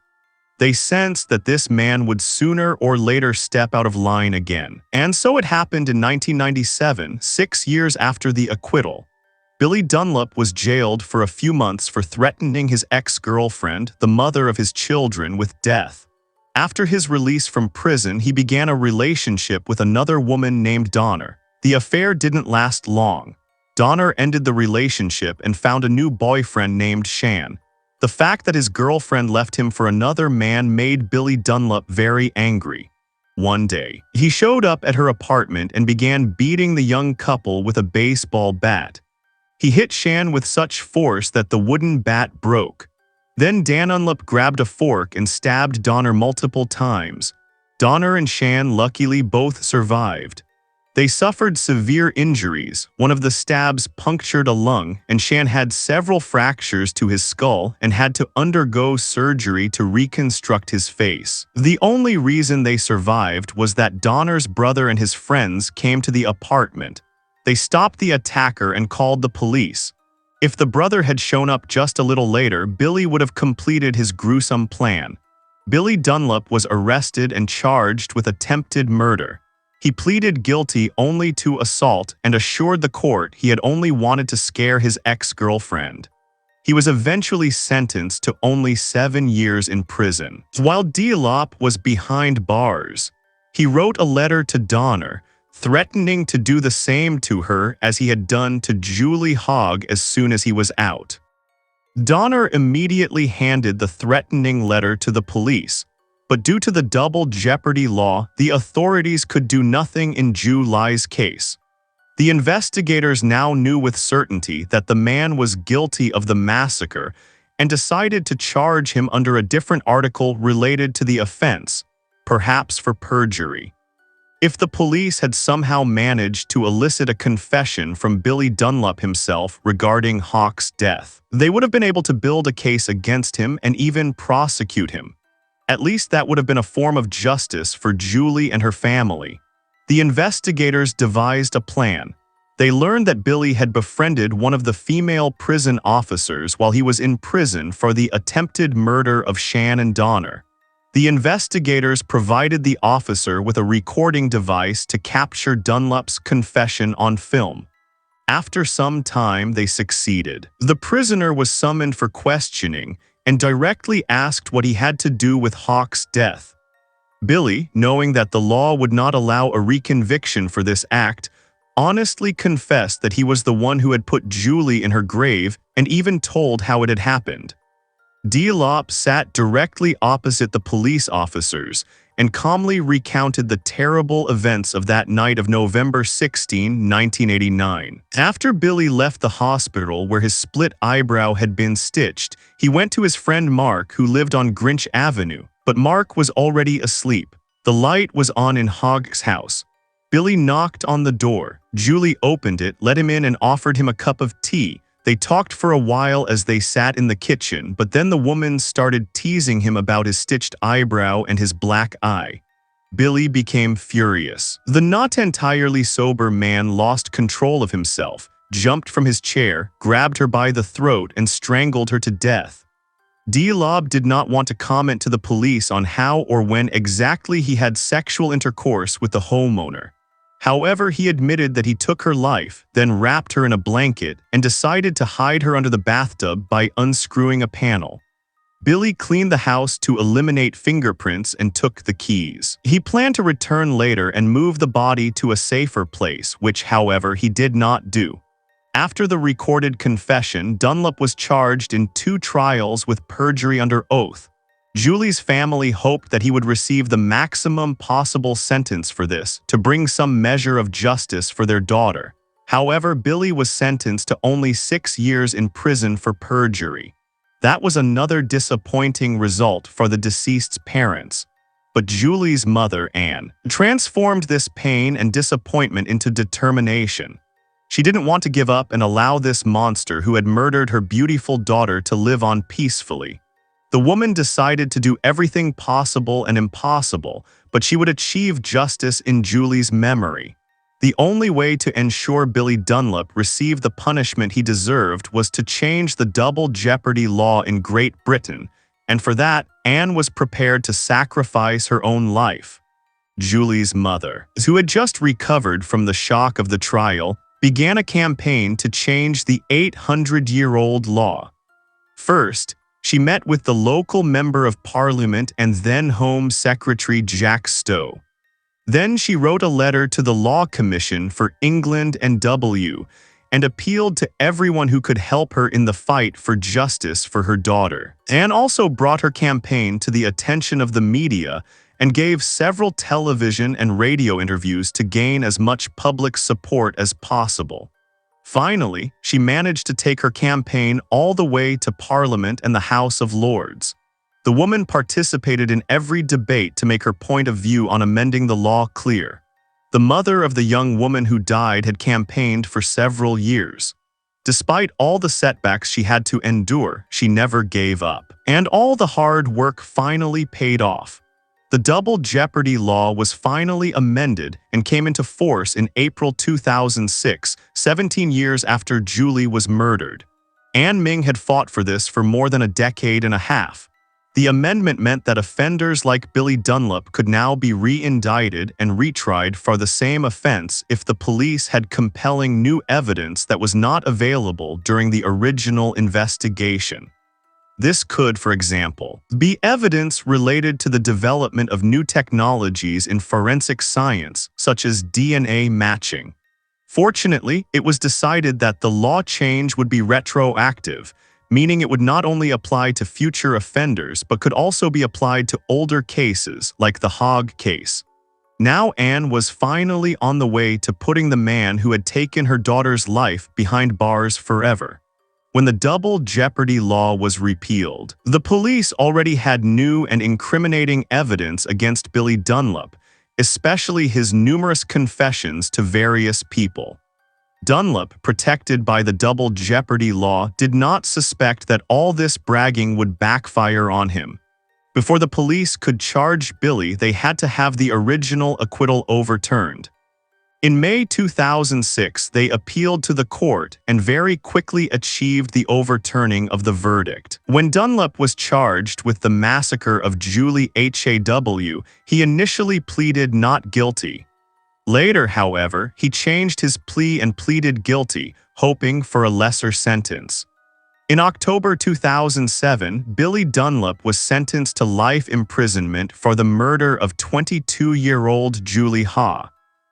S2: They sensed that this man would sooner or later step out of line again. And so it happened in 1997, 6 years after the acquittal. Billy Dunlop was jailed for a few months for threatening his ex-girlfriend, the mother of his children, with death. After his release from prison, he began a relationship with another woman named Donner. The affair didn't last long. Donner ended the relationship and found a new boyfriend named Shan. The fact that his girlfriend left him for another man made Billy Dunlop very angry. One day, he showed up at her apartment and began beating the young couple with a baseball bat. He hit Shan with such force that the wooden bat broke. Then Dunlop grabbed a fork and stabbed Donner multiple times. Donner and Shan luckily both survived. They suffered severe injuries. One of the stabs punctured a lung, and Shan had several fractures to his skull and had to undergo surgery to reconstruct his face. The only reason they survived was that Donner's brother and his friends came to the apartment. They stopped the attacker and called the police. If the brother had shown up just a little later, Billy would have completed his gruesome plan. Billy Dunlop was arrested and charged with attempted murder. He pleaded guilty only to assault and assured the court he had only wanted to scare his ex-girlfriend. He was eventually sentenced to only 7 years in prison. While Dunlop was behind bars, he wrote a letter to Donner, threatening to do the same to her as he had done to Julie Hogg as soon as he was out. Donner immediately handed the threatening letter to the police, but due to the double jeopardy law, the authorities could do nothing in Julie's case. The investigators now knew with certainty that the man was guilty of the massacre and decided to charge him under a different article related to the offense, perhaps for perjury. If the police had somehow managed to elicit a confession from Billy Dunlop himself regarding Hogg's death, they would have been able to build a case against him and even prosecute him. At least that would have been a form of justice for Julie and her family. The investigators devised a plan. They learned that Billy had befriended one of the female prison officers while he was in prison for the attempted murder of Shan and Donner. The investigators provided the officer with a recording device to capture Dunlop's confession on film. After some time, they succeeded. The prisoner was summoned for questioning and directly asked what he had to do with Hogg's death. Billy, knowing that the law would not allow a reconviction for this act, honestly confessed that he was the one who had put Julie in her grave and even told how it had happened. Dunlop sat directly opposite the police officers and calmly recounted the terrible events of that night of November 16, 1989. After Billy left the hospital where his split eyebrow had been stitched, he went to his friend Mark, who lived on Grinch Avenue, but Mark was already asleep. The light was on in Hogg's house. Billy knocked on the door. Julie opened it, let him in, and offered him a cup of tea. They talked for a while as they sat in the kitchen, but then the woman started teasing him about his stitched eyebrow and his black eye. Billy became furious. The not entirely sober man lost control of himself, jumped from his chair, grabbed her by the throat, and strangled her to death. Dunlop did not want to comment to the police on how or when exactly he had sexual intercourse with the homeowner. However, he admitted that he took her life, then wrapped her in a blanket, and decided to hide her under the bathtub by unscrewing a panel. Billy cleaned the house to eliminate fingerprints and took the keys. He planned to return later and move the body to a safer place, which, however, he did not do. After the recorded confession, Dunlop was charged in 2 trials with perjury under oath. Julie's family hoped that he would receive the maximum possible sentence for this, to bring some measure of justice for their daughter. However, Billy was sentenced to only 6 years in prison for perjury. That was another disappointing result for the deceased's parents. But Julie's mother, Anne, transformed this pain and disappointment into determination. She didn't want to give up and allow this monster who had murdered her beautiful daughter to live on peacefully. The woman decided to do everything possible and impossible, but she would achieve justice in Julie's memory. The only way to ensure Billy Dunlop received the punishment he deserved was to change the double jeopardy law in Great Britain, and for that, Anne was prepared to sacrifice her own life. Julie's mother, who had just recovered from the shock of the trial, began a campaign to change the 800-year-old law. First, she met with the local Member of Parliament and then Home Secretary Jack Stowe. Then she wrote a letter to the Law Commission for England and W and appealed to everyone who could help her in the fight for justice for her daughter. Anne also brought her campaign to the attention of the media and gave several television and radio interviews to gain as much public support as possible. Finally, she managed to take her campaign all the way to Parliament and the House of Lords. The woman participated in every debate to make her point of view on amending the law clear. The mother of the young woman who died had campaigned for several years. Despite all the setbacks she had to endure, she never gave up. And all the hard work finally paid off. The double jeopardy law was finally amended and came into force in April 2006, 17 years after Julie was murdered. Anne Ming had fought for this for more than a decade and a half. The amendment meant that offenders like Billy Dunlop could now be re-indicted and retried for the same offense if the police had compelling new evidence that was not available during the original investigation. This could, for example, be evidence related to the development of new technologies in forensic science, such as DNA matching. Fortunately, it was decided that the law change would be retroactive, meaning it would not only apply to future offenders but could also be applied to older cases, like the Hogg case. Now Anne was finally on the way to putting the man who had taken her daughter's life behind bars forever. When the double jeopardy law was repealed, the police already had new and incriminating evidence against Billy Dunlop, especially his numerous confessions to various people. Dunlop, protected by the double jeopardy law, did not suspect that all this bragging would backfire on him. Before the police could charge Billy, they had to have the original acquittal overturned. In May 2006, they appealed to the court and very quickly achieved the overturning of the verdict. When Dunlop was charged with the massacre of Julie Haw, he initially pleaded not guilty. Later, however, he changed his plea and pleaded guilty, hoping for a lesser sentence. In October 2007, Billy Dunlop was sentenced to life imprisonment for the murder of 22-year-old Julie Haw.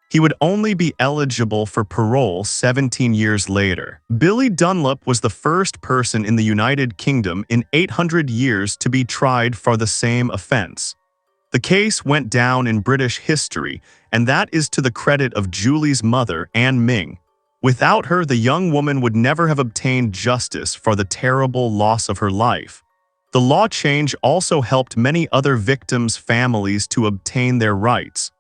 S2: He would only be eligible for parole 17 years later. Billy Dunlop was the first person in the United Kingdom in 800 years to be tried for the same offense. The case went down in British history, and that is to the credit of Julie's mother, Anne Ming. Without her, the young woman would never have obtained justice for the terrible loss of her life. The law change also helped many other victims' families to obtain their rights.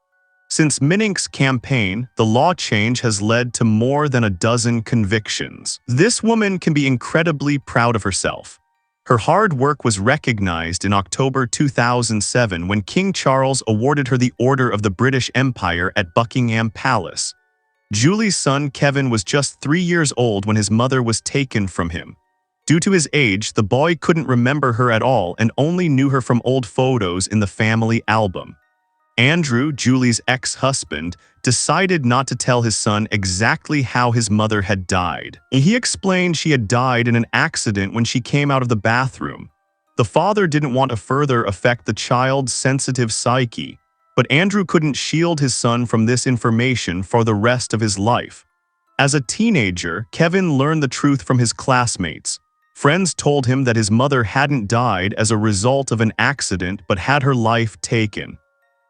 S2: Since Minnink's campaign, the law change has led to more than a dozen convictions. This woman can be incredibly proud of herself. Her hard work was recognized in October 2007 when King Charles awarded her the Order of the British Empire at Buckingham Palace. Julie's son Kevin was just 3 years old when his mother was taken from him. Due to his age, the boy couldn't remember her at all and only knew her from old photos in the family album. Andrew, Julie's ex-husband, decided not to tell his son exactly how his mother had died. He explained she had died in an accident when she came out of the bathroom. The father didn't want to further affect the child's sensitive psyche, but Andrew couldn't shield his son from this information for the rest of his life. As a teenager, Kevin learned the truth from his classmates. Friends told him that his mother hadn't died as a result of an accident but had her life taken.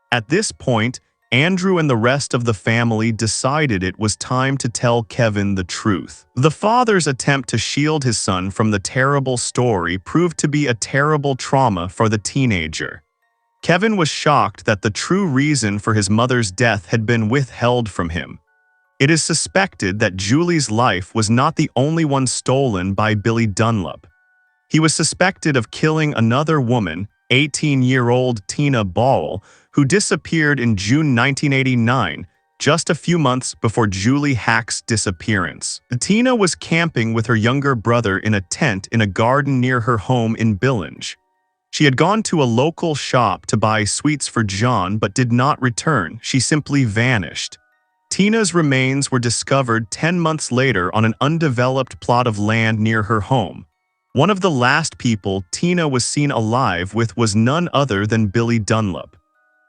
S2: At this point, Andrew and the rest of the family decided it was time to tell Kevin the truth. The father's attempt to shield his son from the terrible story proved to be a terrible trauma for the teenager. Kevin was shocked that the true reason for his mother's death had been withheld from him. It is suspected that Julie's life was not the only one stolen by Billy Dunlop. He was suspected of killing another woman, 18-year-old Tina Ball, who disappeared in June 1989, just a few months before Julie Hack's disappearance. Tina was camping with her younger brother in a tent in a garden near her home in Billinge. She had gone to a local shop to buy sweets for John but did not return. She simply vanished. Tina's remains were discovered 10 months later on an undeveloped plot of land near her home. One of the last people Tina was seen alive with was none other than Billy Dunlop.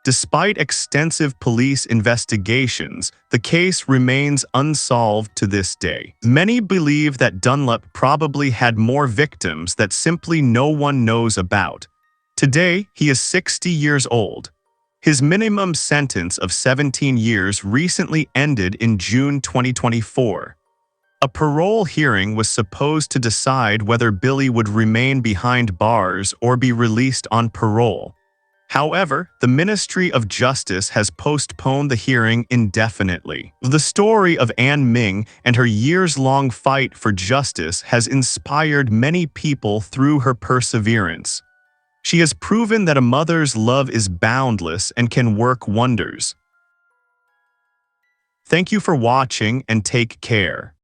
S2: Despite extensive police investigations, the case remains unsolved to this day. Many believe that Dunlop probably had more victims that simply no one knows about. Today, he is 60 years old. His minimum sentence of 17 years recently ended in June 2024. A parole hearing was supposed to decide whether Billy would remain behind bars or be released on parole. However, the Ministry of Justice has postponed the hearing indefinitely. The story of Anne Ming and her years-long fight for justice has inspired many people through her perseverance. She has proven that a mother's love is boundless and can work wonders. Thank you for watching and take care.